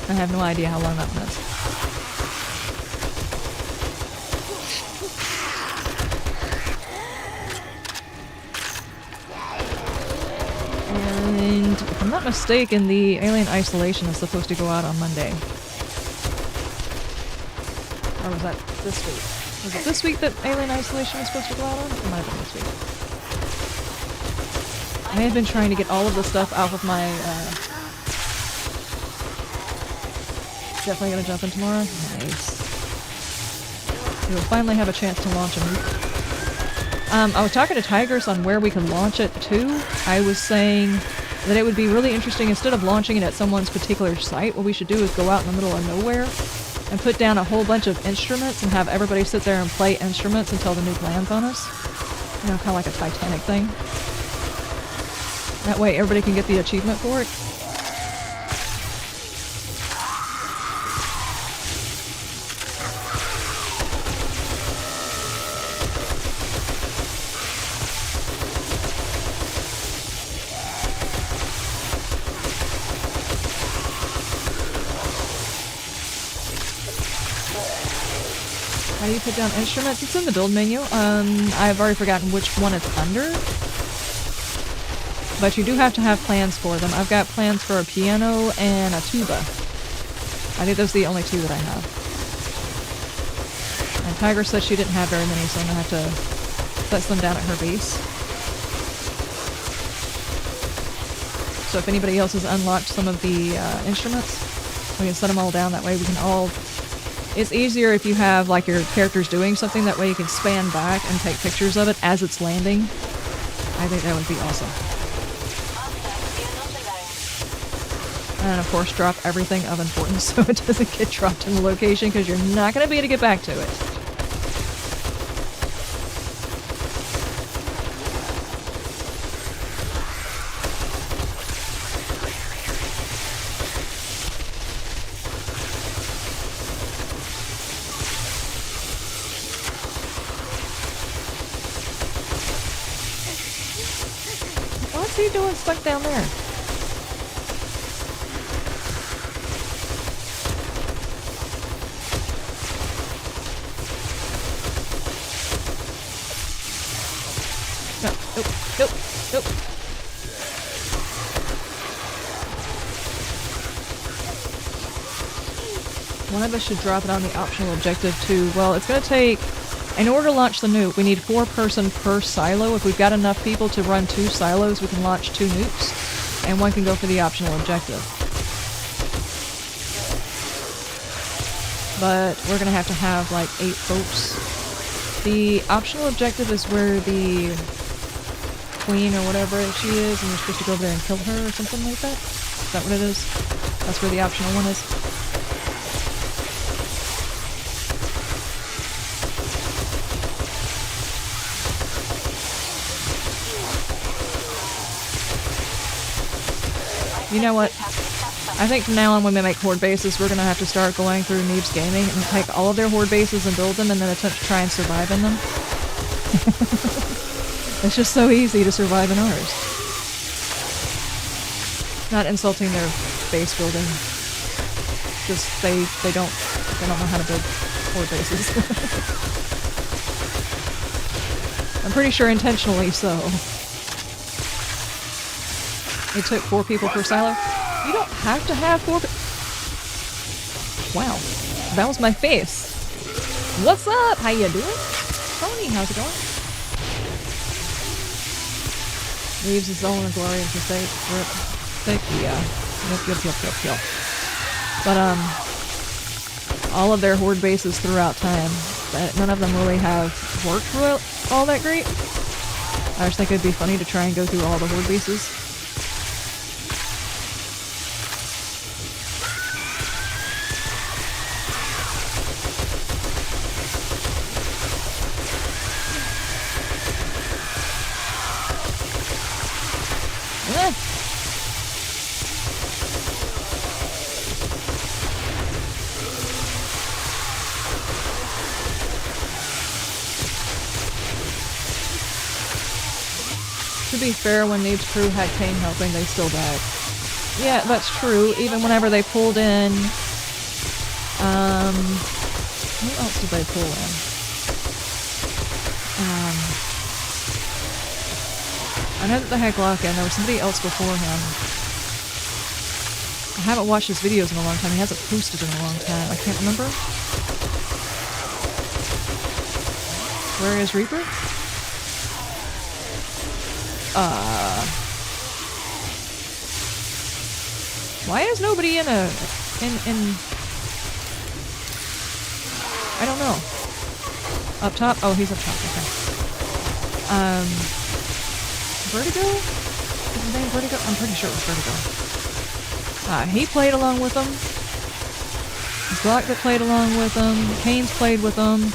I have no idea how long that one is. And if I'm not mistaken, the Alien Isolation is supposed to go out on Monday. Or was that this week? Was it this week that Alien Isolation was supposed to go out on? It might have been this week. I have been trying to get all of the stuff out of my, Definitely gonna jump in tomorrow? Nice. We'll finally have a chance to launch a nuke. I was talking to Tigers on where we could launch it to. I was saying that it would be really interesting, instead of launching it at someone's particular site, what we should do is go out in the middle of nowhere and put down a whole bunch of instruments and have everybody sit there and play instruments until the nuke lands on us. You know, kind of like a Titanic thing. That way everybody can get the achievement for it. How do you put down instruments? It's in the build menu. I've already forgotten which one it's under. But you do have to have plans for them. I've got plans for a piano and a tuba. I think those are the only two that I have. And Tiger said she didn't have very many, so I'm gonna have to set them down at her base. So if anybody else has unlocked some of the instruments, we can set them all down. That way we can all... It's easier if you have, like, your characters doing something. That way you can span back and take pictures of it as it's landing. I think that would be awesome. And of course drop everything of importance so it doesn't get dropped in the location, because you're not going to be able to get back to it. What's he doing stuck down there? No, nope, nope, nope. One of us should drop it on the optional objective too. Well, it's going to take... In order to launch the nuke, we need 4 person per silo. If we've got enough people to run 2 silos, we can launch 2 nukes. And one can go for the optional objective. But we're going to have like 8 folks. The optional objective is where the queen or whatever she is, and you're supposed to go over there and kill her or something like that. Is that what it is? That's where the optional one is. You know what? I think from now on when we make Horde bases, we're going to have to start going through Neeb's Gaming and take all of their Horde bases and build them and then attempt to try and survive in them. It's just so easy to survive in ours. Not insulting their base building. Just they don't know how to build Horde bases. I'm pretty sure intentionally so. It took 4 people per silo. You don't have to have 4 Wow. That was my face. What's up? How you doing? Tony, how's it going? Leaves his own glory to sake. Yeah. Yep. But, all of their horde bases throughout time, but none of them really have worked all that great. I just think it'd be funny to try and go through all the horde bases. To be fair, when Neeb's crew had Kane helping, they still died. Yeah, that's true. Even whenever they pulled in... who else did they pull in? I know that they had Glock in. There was somebody else before him. I haven't watched his videos in a long time. He hasn't posted in a long time. I can't remember. Where is Reaper? Why is nobody in I don't know. Up top? Oh, he's up top, okay. Vertigo? Is his name Vertigo? I'm pretty sure it was Vertigo. He played along with them. It's Glock that played along with them. Kane's played with them.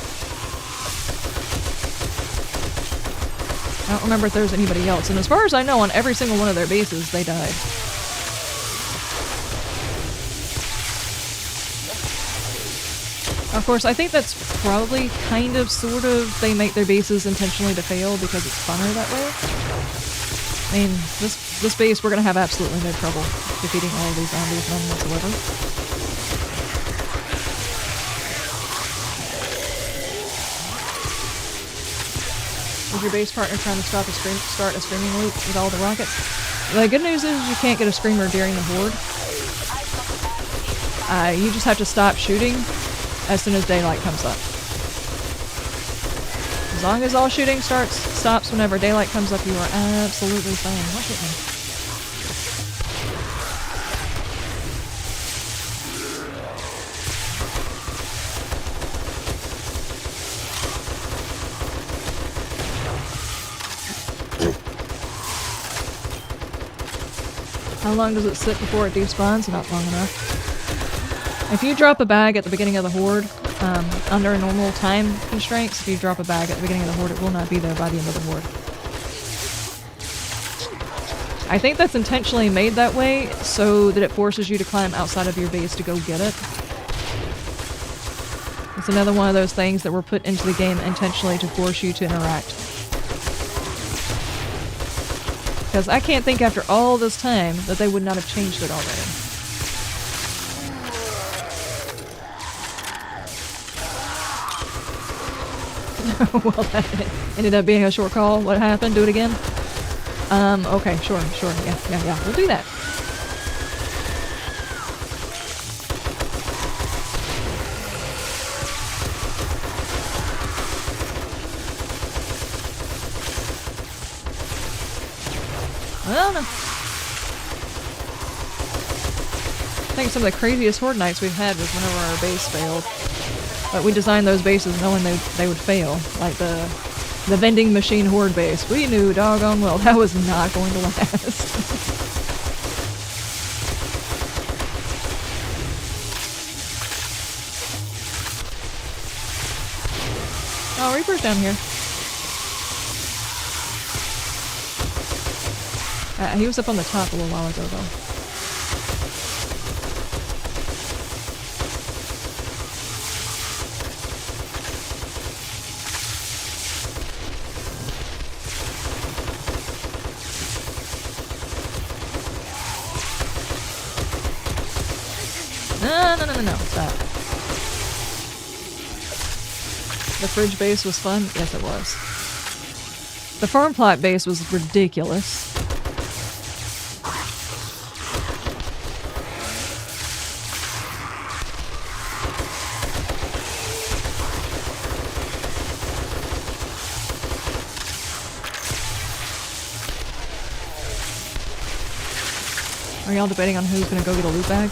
I don't remember if there was anybody else, and as far as I know, on every single one of their bases, they died. Of course, I think that's probably kind of, sort of, they make their bases intentionally to fail because it's funner that way. I mean, this base, we're gonna have absolutely no trouble defeating all of these zombies, none whatsoever. Is your base partner trying to start a screaming loop with all the rockets? The good news is you can't get a screamer during the horde. You just have to stop shooting as soon as daylight comes up. As long as all shooting stops whenever daylight comes up, you are absolutely fine. Look at me. How long does it sit before it despawns? Not long enough. If you drop a bag at the beginning of the horde, under normal time constraints, if you drop a bag at the beginning of the horde, it will not be there by the end of the horde. I think that's intentionally made that way so that it forces you to climb outside of your base to go get it. It's another one of those things that were put into the game intentionally to force you to interact. Because I can't think after all this time that they would not have changed it already. Well, that ended up being a short call. What happened? Do it again? Okay, sure. Yeah. We'll do that. I don't know. I think some of the craziest horde nights we've had was whenever our base failed. But we designed those bases knowing they would fail. Like the vending machine horde base. We knew doggone well that was not going to last. Oh, Reaper's down here. He was up on the top a little while ago, though. No, stop. The fridge base was fun? Yes, it was. The farm plot base was ridiculous. Are y'all debating on who's gonna go get a loot bag?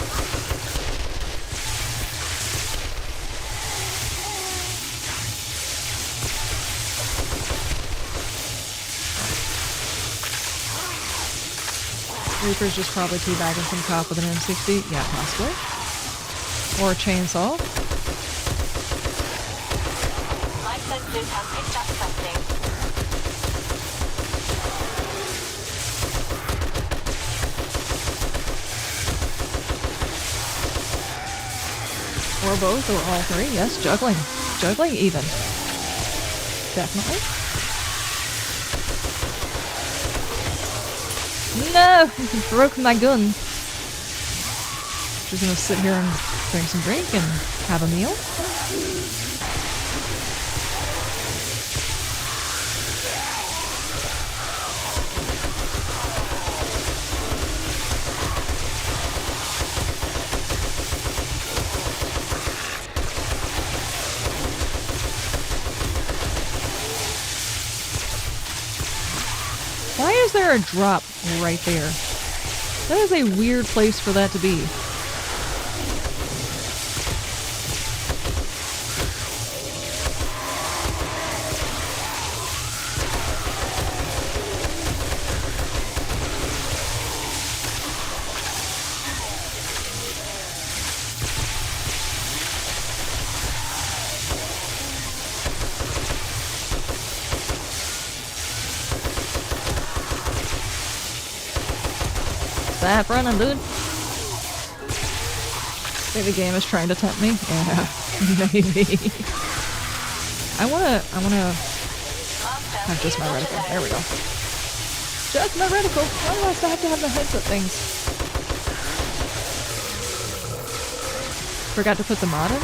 Reaper's just probably teabagging some cop with an M60. Yeah, possibly. Or a chainsaw. My sensors have picked up something. Or both, or all three. Yes, juggling. Juggling even. Definitely. No! He broke my gun. Just gonna sit here and drink some drink and have a meal. Why is there a drop right there? That is a weird place for that to be. Stop running, dude. Think the game is trying to tempt me? Yeah, maybe. I wanna have just my reticle. There we go. Just my reticle. Why do I still have to have the headset things? Forgot to put the mod in?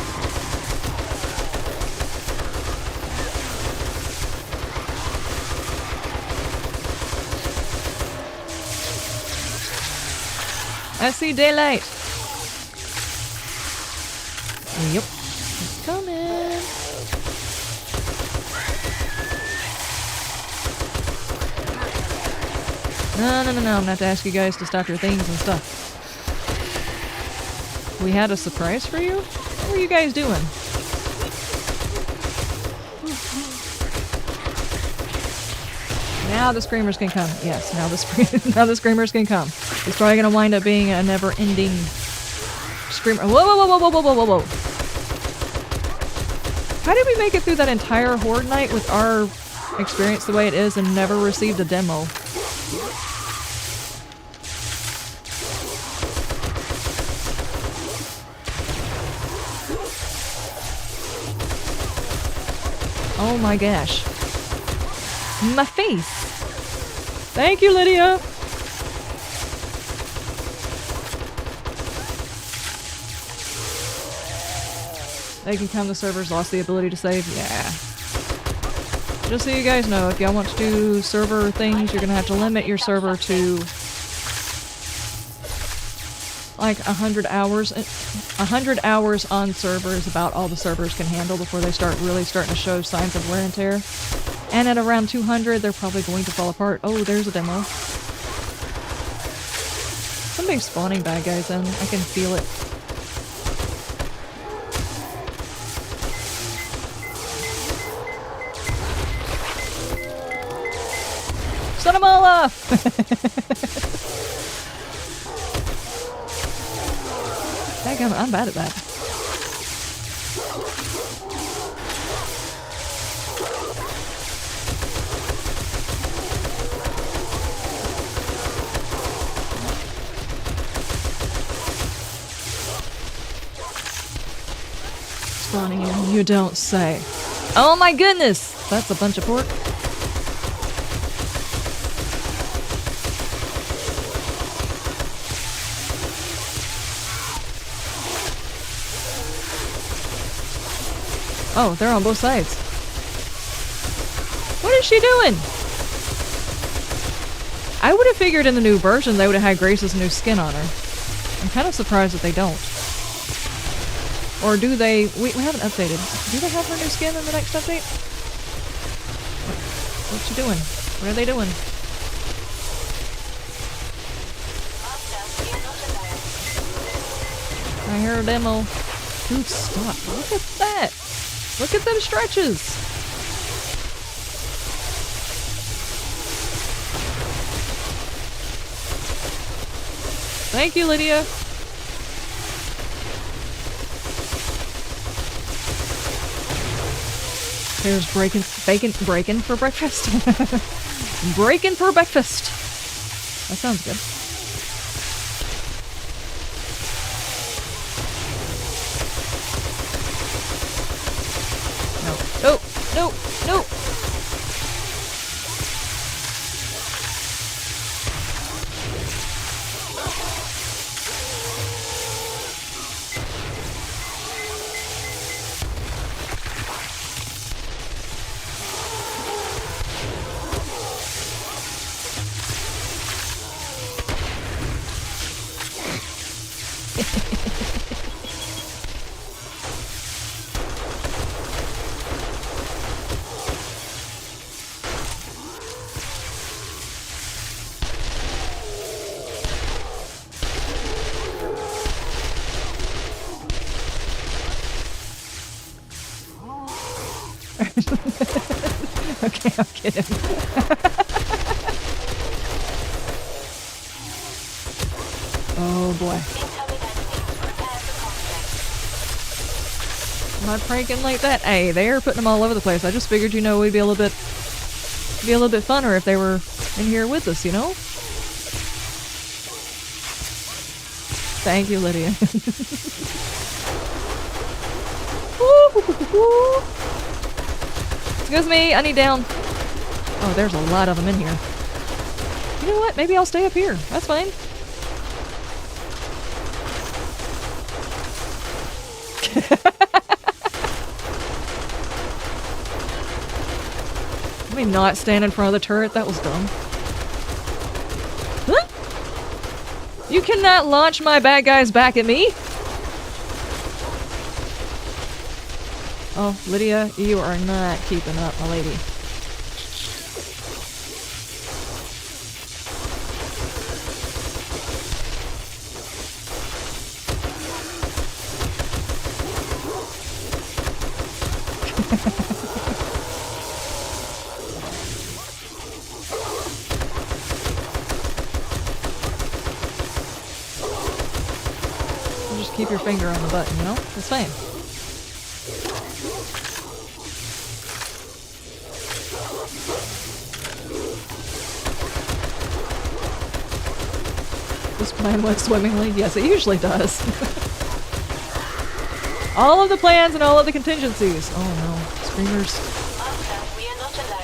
I see daylight. Yep. It's coming. No. I'm gonna have to ask you guys to stop your things and stuff. We had a surprise for you? What were you guys doing? Now the screamers can come. Yes, now the screamers can come. It's probably gonna wind up being a never-ending screamer. Whoa! How did we make it through that entire Horde night with our experience the way it is and never received a demo? Oh my gosh. My face! Thank you, Lydia! They can come, the servers lost the ability to save? Yeah. Just so you guys know, if y'all want to do server things, you're gonna have to limit your server to like 100 hours. 100 hours on server is about all the servers can handle before they start really starting to show signs of wear and tear. And at around 200, they're probably going to fall apart. Oh, there's a demo. Somebody's spawning bad guys in. I can feel it. Set them all off! Heck, I'm bad at that. Spawning in, you don't say. Oh my goodness! That's a bunch of pork. Oh, they're on both sides. What is she doing? I would have figured in the new version they would have had Grace's new skin on her. I'm kind of surprised that they don't. Or do they... We haven't updated. Do they have her new skin in the next update? What's she doing? What are they doing? Master, we are I hear a demo. Dude, stop. Look at that. Look at them stretches. Thank you, Lydia. There's breaking for breakfast. Breaking for breakfast. That sounds good. No, no, no, no. Okay, I'm kidding. Oh boy. Am I pranking like that? Hey, they're putting them all over the place. I just figured, you know, we'd be a little bit funner if they were in here with us, you know? Thank you, Lydia. Woo! Excuse me, I need down. Oh, there's a lot of them in here. You know what? Maybe I'll stay up here. That's fine. Let me not stand in front of the turret. That was dumb. Huh? You cannot launch my bad guys back at me. Oh, Lydia, you are not keeping up, my lady. Just keep your finger on the button, you know? It's fine. This plan went swimmingly? Yes, it usually does. All of the plans and all of the contingencies. Oh no. Screamers. Master, we are not alone.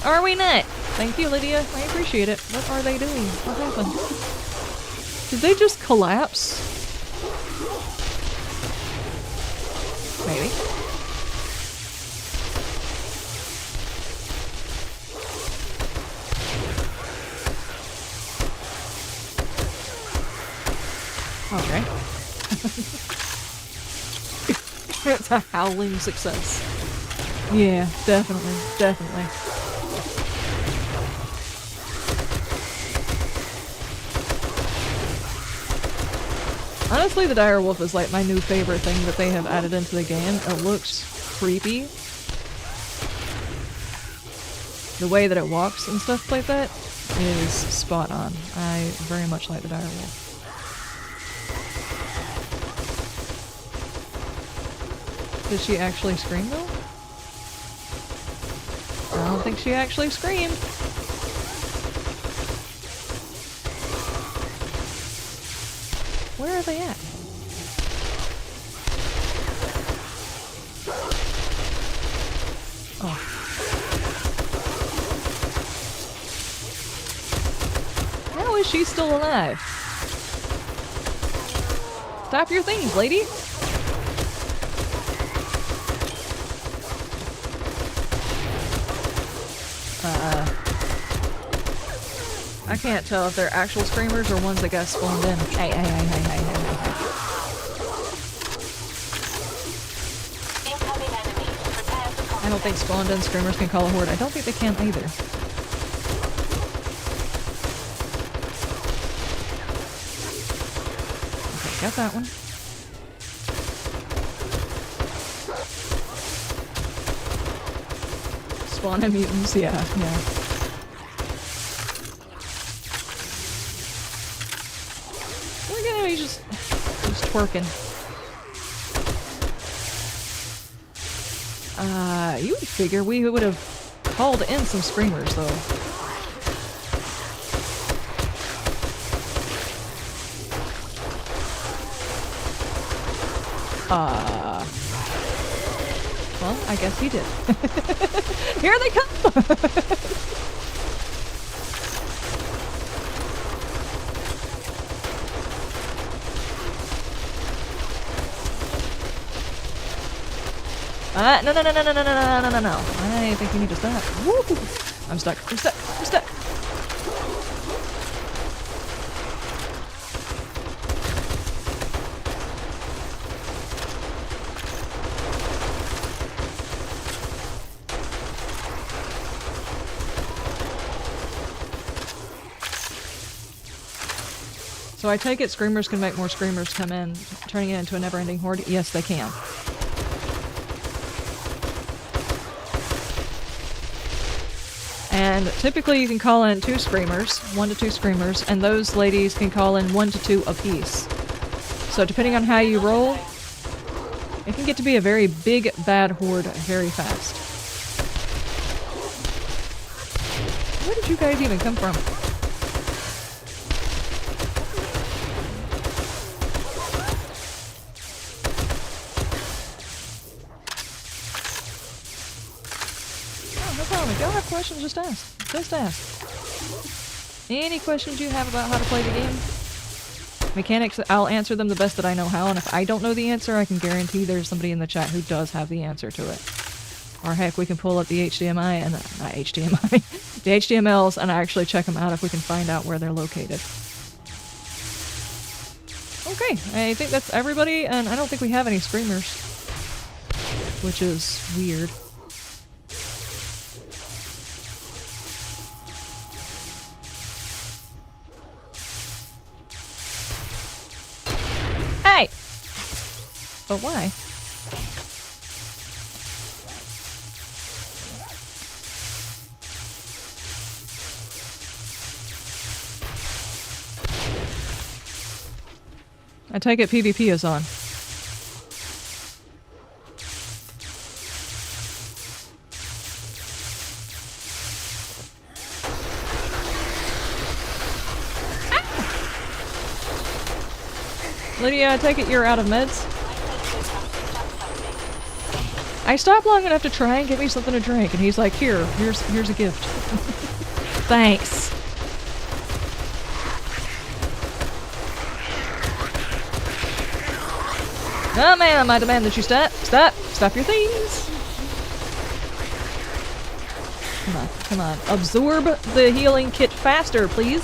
Are we not? Thank you, Lydia. I appreciate it. What are they doing? What happened? Did they just collapse? Maybe. Okay. It's a howling success. Yeah, definitely, definitely. Honestly, the dire wolf is like my new favorite thing that they have added into the game. It looks creepy. The way that it walks and stuff like that is spot on. I very much like the dire wolf. Did she actually scream though? I don't think she actually screamed. Where are they at? Oh. How is she still alive? Stop your things, lady! I can't tell if they're actual screamers or ones that got spawned in. Hey. Incoming enemy. Prepare for combat. I don't think spawned in screamers can call a horde. I don't think they can either. Okay, got that one. Spawning mutants, yeah. Look at him, he's twerking. You would figure we would have called in some screamers, though. Well, I guess he did. Here they come! No. I think you need to stop. Woo! I'm stuck. So I take it screamers can make more screamers come in, turning it into a never-ending horde? Yes, they can. And typically you can call in 2 screamers, 1 to 2 screamers, and those ladies can call in 1 to 2 apiece. So depending on how you roll, it can get to be a very big, bad horde very fast. Where did you guys even come from? If y'all have questions, just ask. Just ask. Any questions you have about how to play the game? Mechanics, I'll answer them the best that I know how, and if I don't know the answer, I can guarantee there's somebody in the chat who does have the answer to it. Or heck, we can pull up the HDMI and not HDMI, the HTMLs, and actually check them out if we can find out where they're located. Okay, I think that's everybody, and I don't think we have any screamers, which is weird. Hey! But why? I take it PvP is on. Lydia, I take it you're out of meds? I stopped long enough to try and get me something to drink, and he's like, here's a gift. Thanks. Oh man, I demand that you stop your things. Come on, absorb the healing kit faster, please.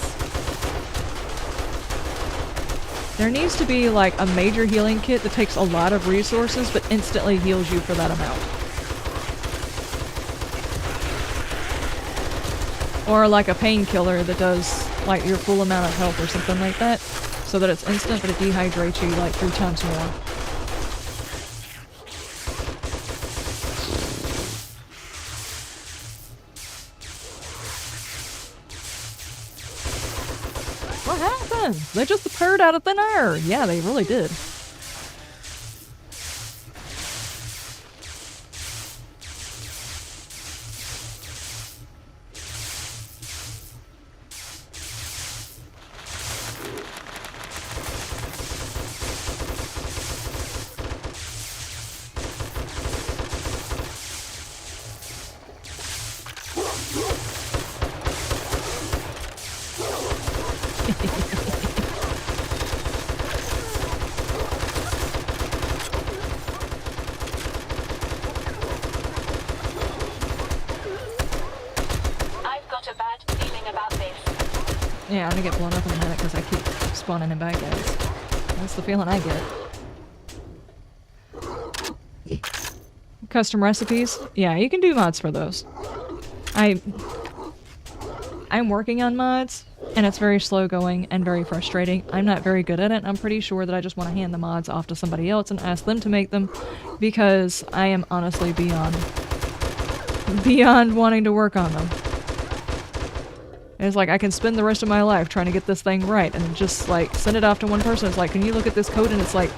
There needs to be like a major healing kit that takes a lot of resources but instantly heals you for that amount. Or like a painkiller that does like your full amount of health or something like that, so that it's instant but it dehydrates you like 3 times more. What happened? They just appeared out of thin air. Yeah, they really did. Yeah, I'm gonna get blown up in a minute because I keep spawning in bad guys. That's the feeling I get. Custom recipes? Yeah, you can do mods for those. I'm working on mods, and it's very slow going and very frustrating. I'm not very good at it. I'm pretty sure that I just want to hand the mods off to somebody else and ask them to make them, because I am honestly beyond beyond wanting to work on them. And it's like, I can spend the rest of my life trying to get this thing right and just like send it off to one person. It's like, can you look at this code? And it's like,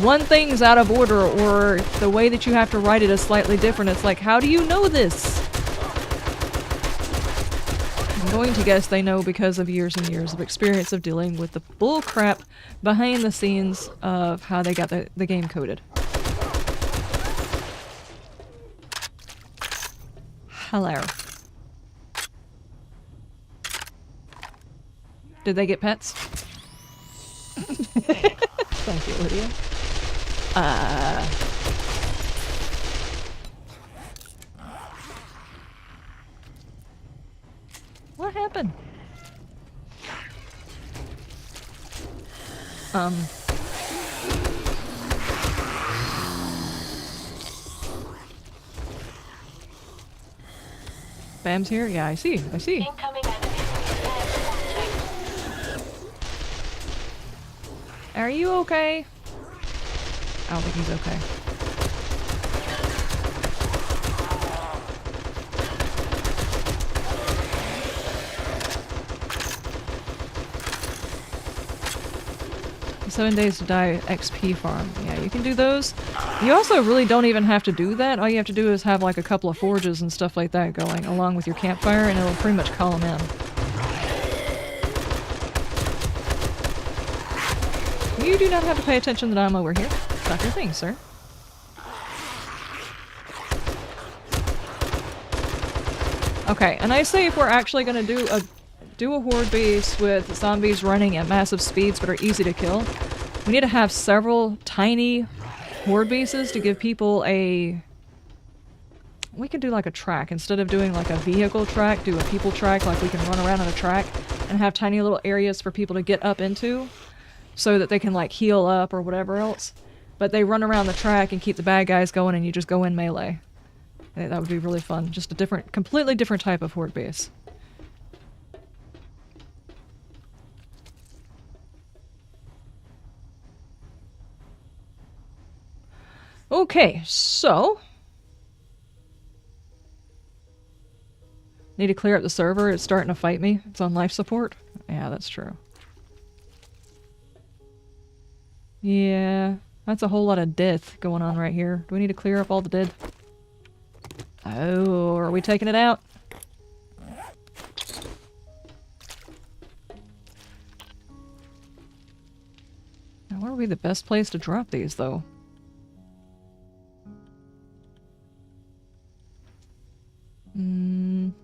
one thing's out of order, or the way that you have to write it is slightly different. It's like, how do you know this? I'm going to guess they know because of years and years of experience of dealing with the bull crap behind the scenes of how they got the game coded. Hello. Did they get pets? Thank you, Lydia. What happened? Bam's here? Yeah, I see. I see. Incoming enemy. Are you okay? I don't think he's okay. "7 days to die XP farm." Yeah, you can do those. You also really don't even have to do that. All you have to do is have like a couple of forges and stuff like that going along with your campfire, and it'll pretty much call them in. You do not have to pay attention that I'm over here. It's not your thing, sir. Okay, and I say if we're actually going to do a horde base with zombies running at massive speeds but are easy to kill, we need to have several tiny horde bases to give people a... We could do like a track. Instead of doing like a vehicle track, do a people track, like we can run around on a track and have tiny little areas for people to get up into so that they can like heal up or whatever else. But they run around the track and keep the bad guys going and you just go in melee. I think that would be really fun. Just a different, completely different type of horde base. Okay, so... Need to clear up the server. It's starting to fight me. It's on life support. Yeah, that's true. Yeah, that's a whole lot of death going on right here. Do we need to clear up all the dead? Oh, are we taking it out? Now, where would be the best place to drop these, though? Damn.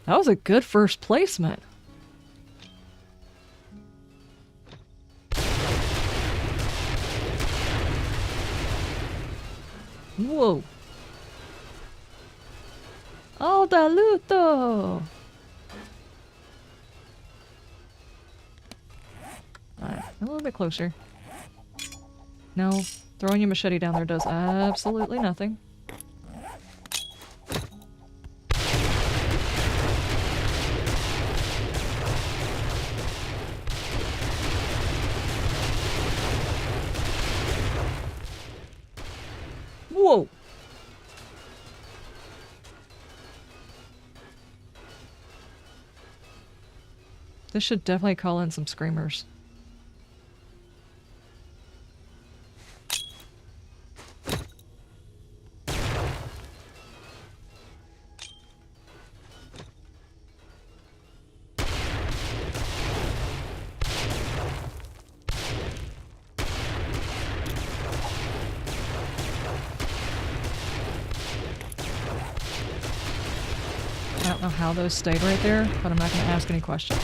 That was a good first placement. Whoa. Oh, the luto! Alright, a little bit closer. No, throwing your machete down there does absolutely nothing. Whoa! This should definitely call in some screamers. I don't know how those stayed right there, but I'm not going to ask any questions.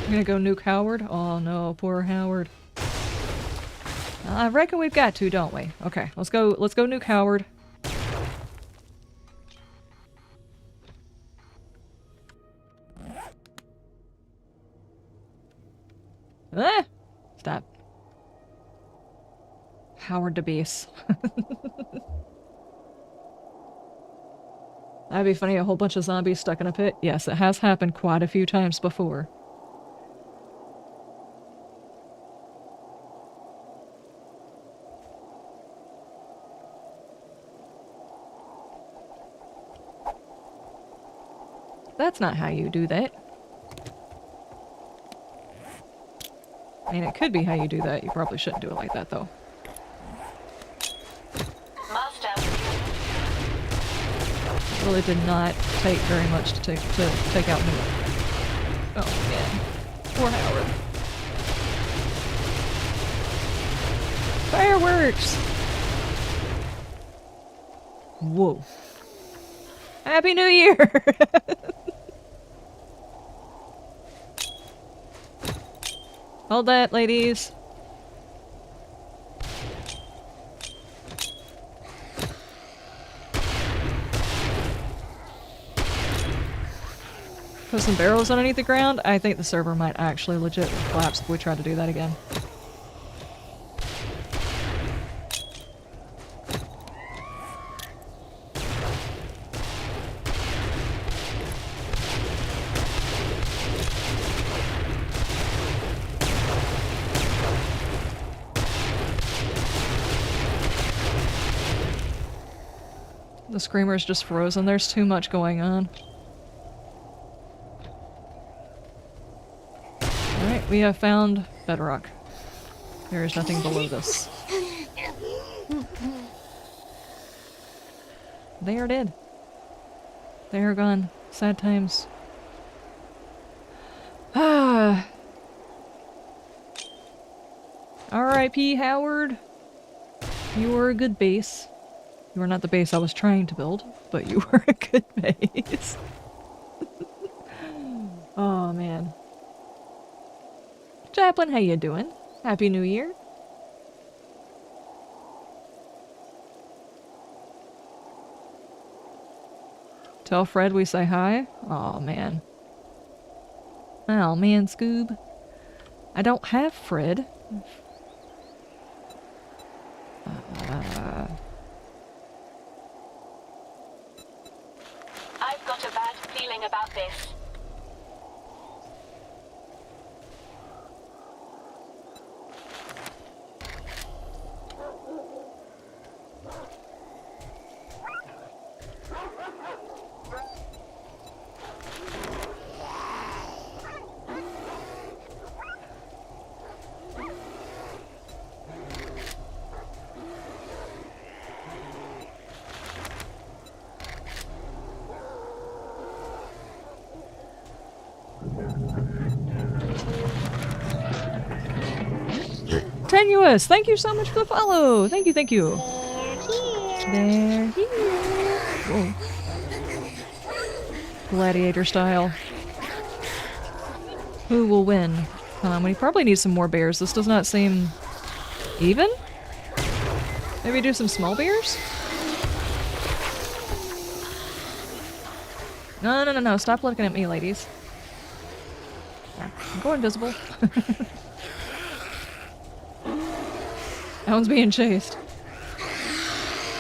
I'm gonna go nuke Howard? Oh no, poor Howard. I reckon we've got to, don't we? Okay, let's go nuke Howard. Ah! Stop. Howard to base. That'd be funny, a whole bunch of zombies stuck in a pit. Yes, it has happened quite a few times before. That's not how you do that. I mean, it could be how you do that. You probably shouldn't do it like that, though. Master. It really did not take very much to take out me. Oh, man. Poor Howard. Fireworks! Whoa. Happy New Year! Hold that, ladies. Put some barrels underneath the ground. I think the server might actually legit collapse if we try to do that again. The screamer's just frozen. There's too much going on. Alright, we have found bedrock. There is nothing below this. They are dead. They are gone. Sad times. Ah. R.I.P. Howard. You were a good base. You were not the base I was trying to build, but you were a good base. Oh, man. Chaplain, how you doing? Happy New Year. Tell Fred we say hi. Oh, man. Oh, man, Scoob. I don't have Fred. I've got a bad feeling about this. Tenuous, thank you so much for the follow. Thank you, thank you. They're here. Whoa. Gladiator style. Who will win? We probably need some more bears. This does not seem even. Maybe do some small bears? No, no, no, no. Stop looking at me, ladies. Go invisible. That one's being chased.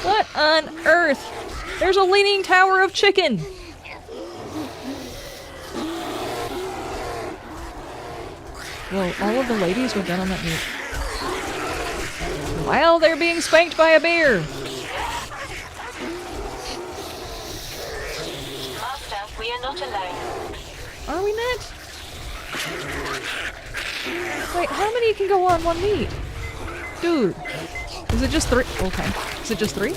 What on earth? There's a leaning tower of chicken! Well, all of the ladies were done on that meat. While they're being spanked by a bear! Master, we are not alone. Are we not? Wait, how many can go on one meat? Dude, is it just 3? Okay. Is it just 3?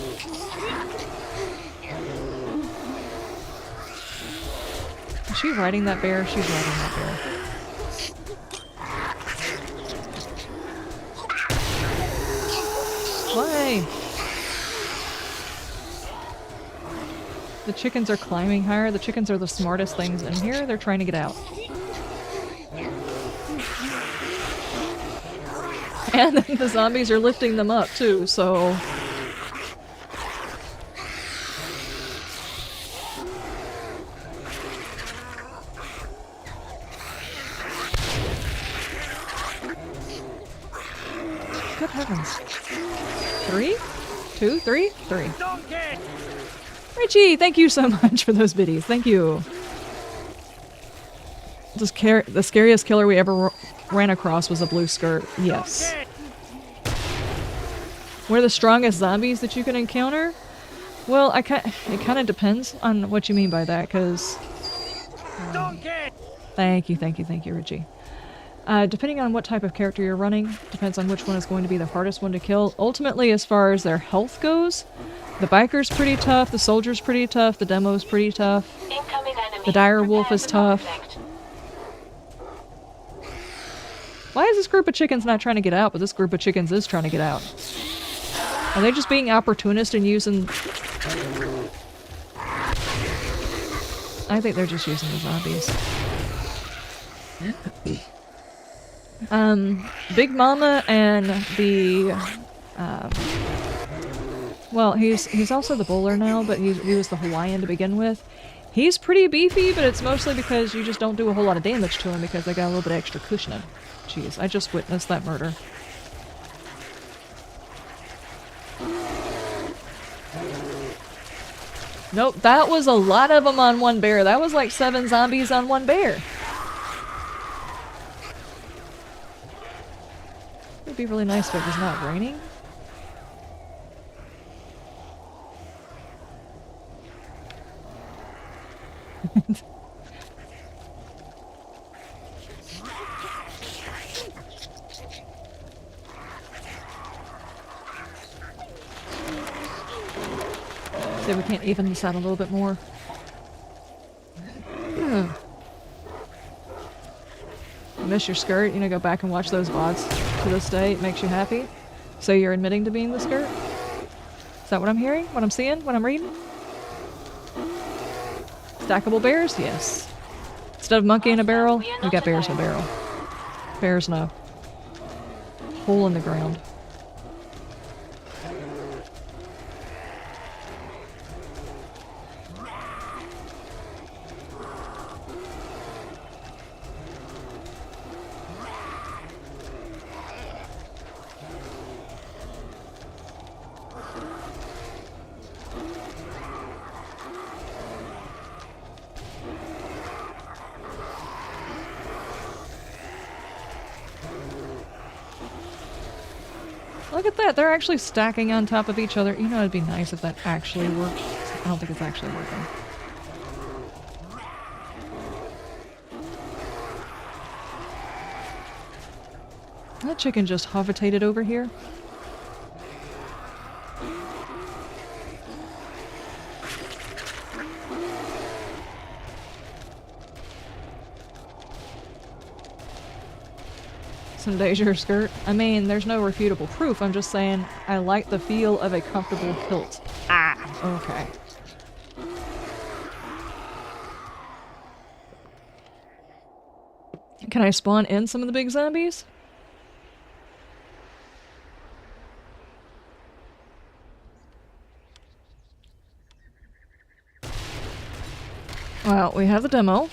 Is she riding that bear? She's riding that bear. Why? The chickens are climbing higher. The chickens are the smartest things in here. They're trying to get out. And then the zombies are lifting them up too, so... Good heavens. 3? 2? 3? 3. Richie, thank you so much for those biddies. Thank you. The scariest killer we ever ran across was a blue skirt. Yes. What are the strongest zombies that you can encounter? Well, it kind of depends on what you mean by that, because... Thank you, Richie. Depending on what type of character you're running, depends on which one is going to be the hardest one to kill. Ultimately, as far as their health goes, the biker's pretty tough, the soldier's pretty tough, the demo's pretty tough, the dire wolf is tough. Why is this group of chickens not trying to get out, but this group of chickens is trying to get out? Are they just being opportunist and using... I think they're just using the zombies. Big Mama and the... well, he's also the bowler now, but he was the Hawaiian to begin with. He's pretty beefy, but it's mostly because you just don't do a whole lot of damage to him because they got a little bit extra cushioning. Jeez, I just witnessed that murder. Nope, that was a lot of them on one bear. That was like 7 zombies on one bear. It'd be really nice if it was not raining. See if we can't even this out a little bit more. Miss your skirt, you know, go back and watch those VODs to this day. It makes you happy. So you're admitting to being the skirt? Is that what I'm hearing? What I'm seeing? What I'm reading? Stackable bears? Yes. Instead of monkey in a barrel, we got bears in a barrel. Bears in a hole in the ground. Look at that, they're actually stacking on top of each other. You know, it'd be nice if that actually worked. I don't think it's actually working. That chicken just hovitated over here. Some Deja skirt. I mean, there's no refutable proof. I'm just saying I like the feel of a comfortable kilt. Ah, okay. Can I spawn in some of the big zombies? Well, we have the demo.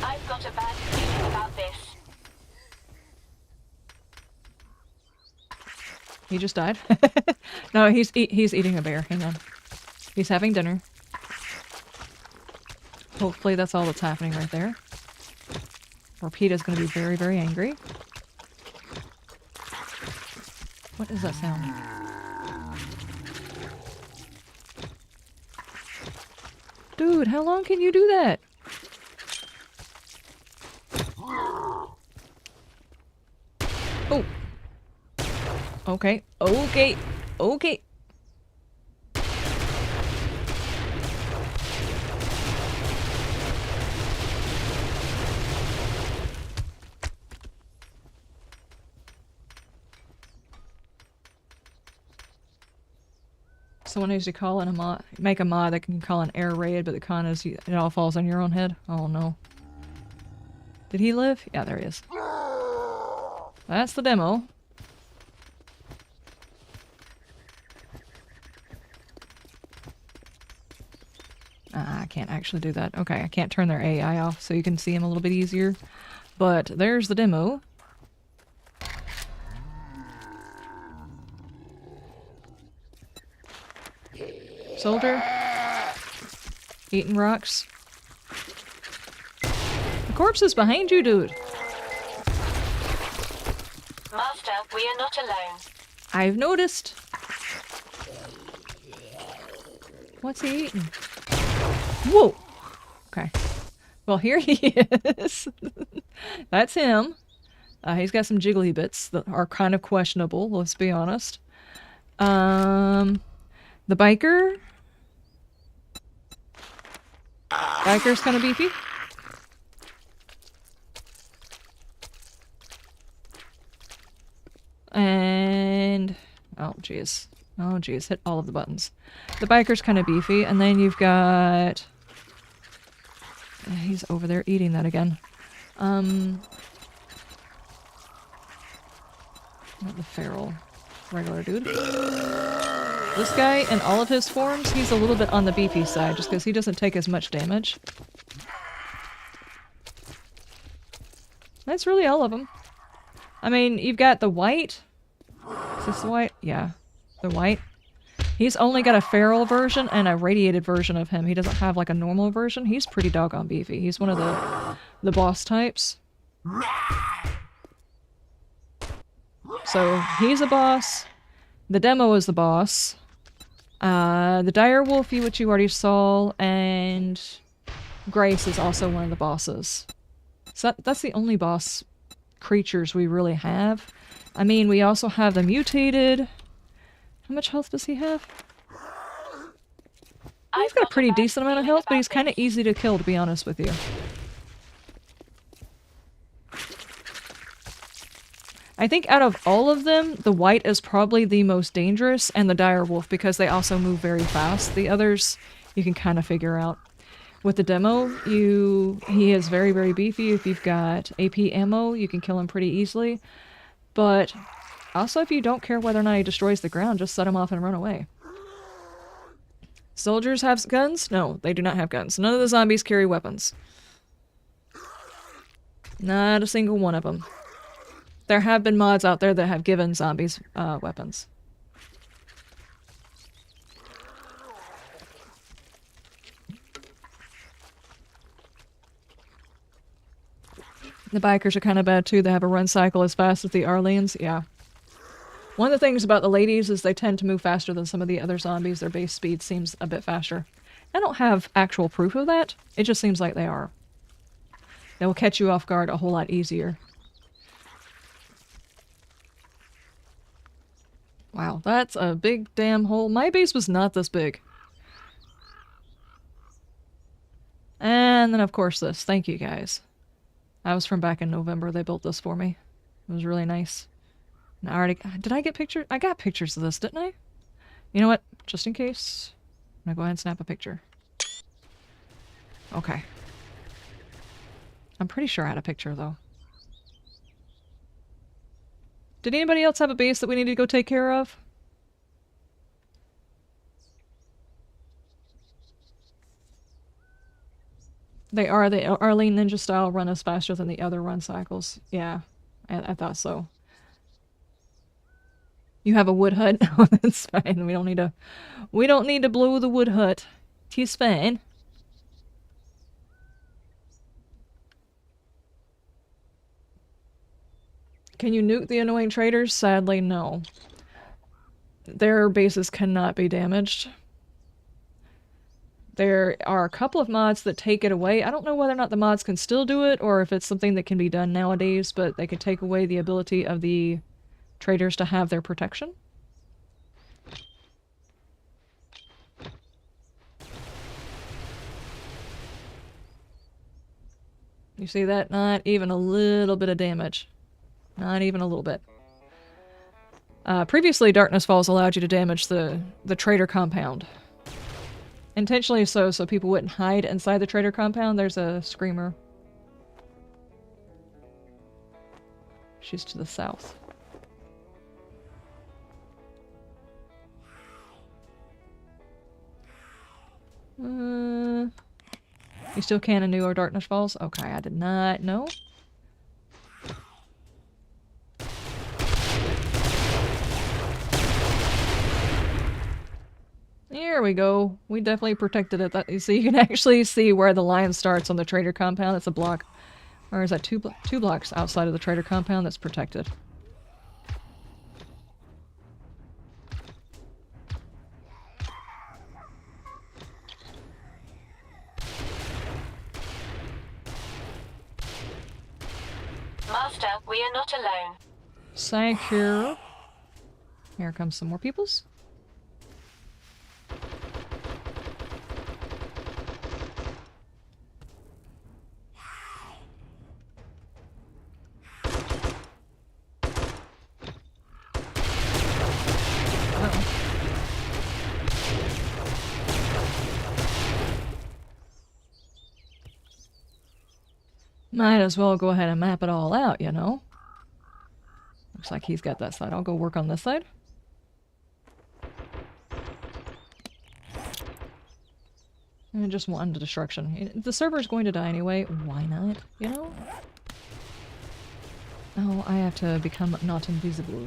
I've got a bad feeling about this. He just died. No, he's eating a bear. Hang on. He's having dinner. Hopefully that's all that's happening right there. Or Peta's gonna be very, very angry. What is that sound? Dude, how long can you do that? Oh. Okay. Okay. Okay. Someone needs to call in a mod, make a mod that can call an air raid, but the con is it all falls on your own head. Oh no. Did he live? Yeah, there he is. That's the demo. I can't actually do that. Okay, I can't turn their AI off so you can see him a little bit easier. But there's the demo. Soldier. Eating rocks. The corpse is behind you, dude. Master, we are not alone. I've noticed. What's he eating? Whoa! Okay. Well, here he is. That's him. He's got some jiggly bits that are kind of questionable, let's be honest. The biker. Biker's kind of beefy. And... oh, jeez. Oh, jeez. Hit all of the buttons. The biker's kind of beefy, and then you've got... he's over there eating that again. Not the feral. Regular dude. This guy, in all of his forms, he's a little bit on the beefy side, just because he doesn't take as much damage. That's really all of them. I mean, you've got the white. Is this the white? Yeah. The white. He's only got a feral version and a radiated version of him. He doesn't have like a normal version. He's pretty doggone beefy. He's one of the boss types. So he's a boss. The demo is the boss. The dire wolfie, which you already saw, and Grace is also one of the bosses. So that's the only boss creatures we really have. I mean, we also have the mutated. How much health does he have? He's got a pretty decent amount of health, but he's kind of easy to kill, to be honest with you. I think out of all of them, the white is probably the most dangerous, and the dire wolf, because they also move very fast. The others, you can kind of figure out. With the demo, he is very, very beefy. If you've got AP ammo, you can kill him pretty easily. But also, if you don't care whether or not he destroys the ground, just set him off and run away. Soldiers have guns? No, they do not have guns. None of the zombies carry weapons. Not a single one of them. There have been mods out there that have given zombies weapons. The bikers are kind of bad too. They have a run cycle as fast as the Arleans. Yeah. One of the things about the ladies is they tend to move faster than some of the other zombies. Their base speed seems a bit faster. I don't have actual proof of that. It just seems like they are. They will catch you off guard a whole lot easier. Wow, that's a big damn hole. My base was not this big. And then of course this. Thank you guys. I was from back in November. They built this for me. It was really nice. And I already... did I get pictures? I got pictures of this, didn't I? You know what? Just in case, I'm gonna go ahead and snap a picture. Okay. I'm pretty sure I had a picture, though. Did anybody else have a base that we need to go take care of? They are. The Arlene Ninja style run is faster than the other run cycles. Yeah, I thought so. You have a wood hut? Oh, that's fine. We don't need to blow the wood hut. It's fine. Can you nuke the annoying traders? Sadly, no. Their bases cannot be damaged. There are a couple of mods that take it away. I don't know whether or not the mods can still do it, or if it's something that can be done nowadays, but they could take away the ability of the traders to have their protection. You see that? Not even a little bit of damage. Not even a little bit. Previously, Darkness Falls allowed you to damage the trader compound. Intentionally so people wouldn't hide inside the trader compound. There's a screamer. She's to the south. You still can't anew or Darkness Falls? Okay, I did not know. Here we go. We definitely protected it. That, so you can actually see where the line starts on the trader compound. It's a block. Or is that two blocks outside of the trader compound that's protected? Master, we are not alone. Thank you. Here comes some more peoples. Might as well go ahead and map it all out, you know? Looks like he's got that side. I'll go work on this side. And just one to destruction. The server's going to die anyway. Why not, you know? Oh, I have to become not invisible.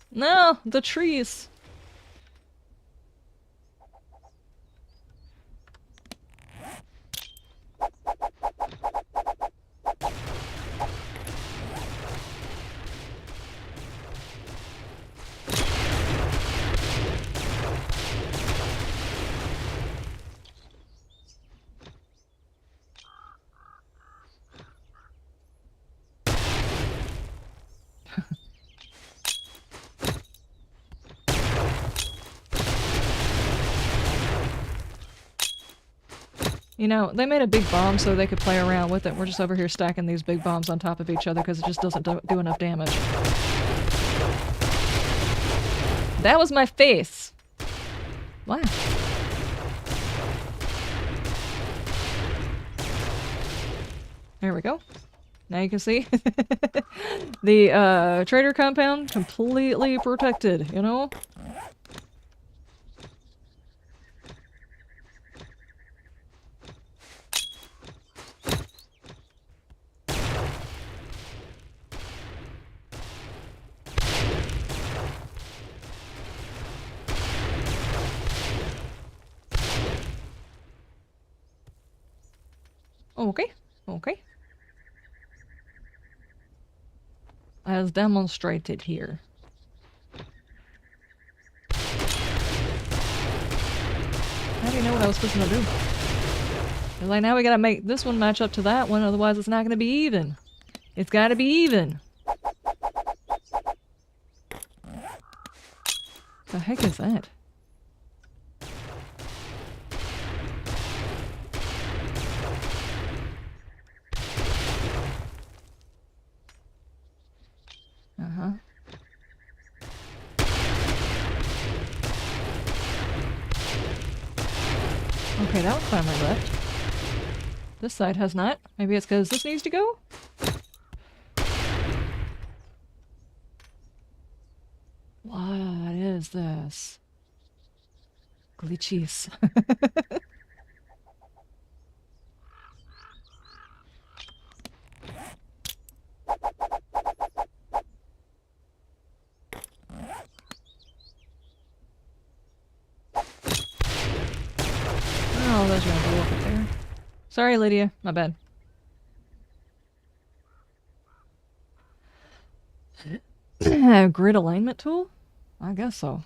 No, the trees. You know, they made a big bomb so they could play around with it. We're just over here stacking these big bombs on top of each other because it just doesn't do enough damage. That was my face! Wow. There we go. Now you can see the trader compound completely protected, you know? Okay, okay. As demonstrated here. How do you know what I was supposed to do? It's like, now we gotta make this one match up to that one, otherwise it's not gonna be even. It's gotta be even. The heck is that? Uh-huh. Okay, that one finally left. This side has not. Maybe it's because this needs to go? What is this? Glitchies. Oh, those are gonna blow up there. Sorry, Lydia. My bad. Grid alignment tool? I guess so.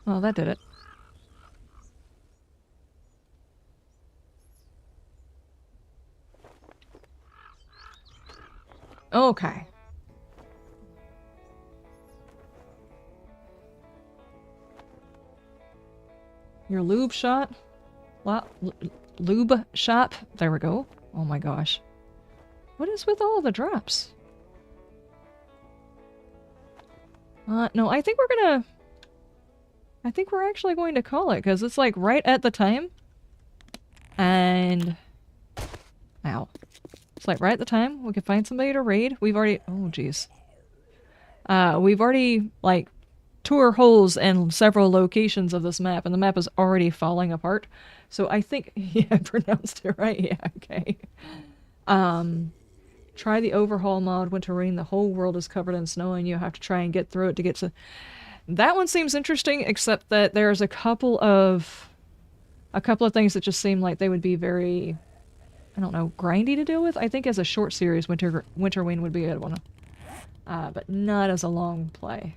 Well, that did it. Okay. Your lube shot? Lube shop? There we go. Oh my gosh. What is with all the drops? No, I think we're actually going to call it, because it's like right at the time. And... Ow. It's like right at the time we can find somebody to raid. We've already... Oh, jeez. We've already, like, tore holes in several locations of this map, and the map is already falling apart. So I think... Yeah, I pronounced it right. Yeah, okay. Try the overhaul mod. Winter rain. The whole world is covered in snow, and you have to try and get through it to get to... That one seems interesting, except that there's a couple of things that just seem like they would be very, I don't know, grindy to deal with. I think as a short series, Winter Rain would be a good one. But not as a long play.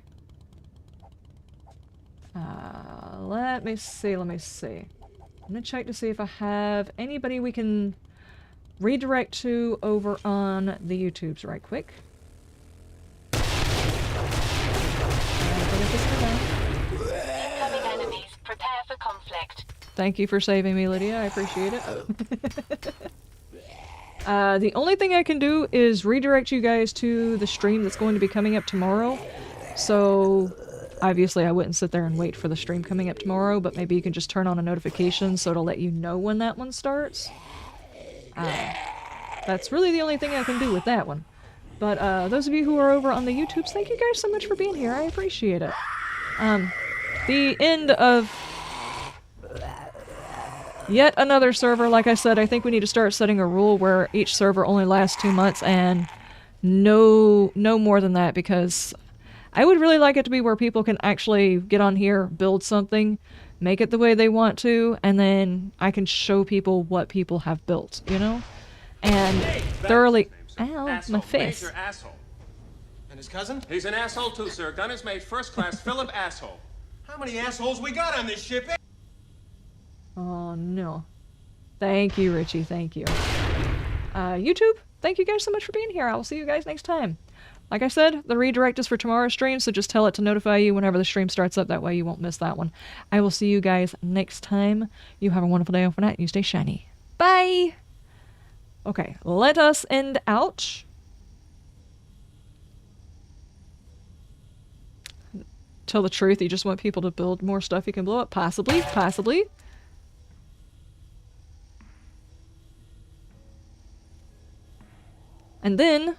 Let me see. I'm gonna check to see if I have anybody we can redirect to over on the YouTubes right quick. Incoming enemies. Prepare for conflict. Thank you for saving me, Lydia. I appreciate it. The only thing I can do is redirect you guys to the stream that's going to be coming up tomorrow. So, obviously I wouldn't sit there and wait for the stream coming up tomorrow, but maybe you can just turn on a notification so it'll let you know when that one starts. That's really the only thing I can do with that one. But those of you who are over on the YouTubes, thank you guys so much for being here. I appreciate it. The end of yet another server. Like I said, I think we need to start setting a rule where each server only lasts 2 months and no more than that, because I would really like it to be where people can actually get on here, build something, make it the way they want to, and then I can show people what people have built, you know? And thoroughly... Ow, Asshole. my face. Major asshole. And his cousin? He's an asshole too, sir. Gun is made first class Philip asshole. How many assholes we got on this ship? Oh, no. Thank you, Richie. Thank you. YouTube, thank you guys so much for being here. I will see you guys next time. Like I said, the redirect is for tomorrow's stream, so just tell it to notify you whenever the stream starts up. That way you won't miss that one. I will see you guys next time. You have a wonderful day overnight. You stay shiny. Bye! Okay, let us end out. Tell the truth, you just want people to build more stuff you can blow up? Possibly, possibly. And then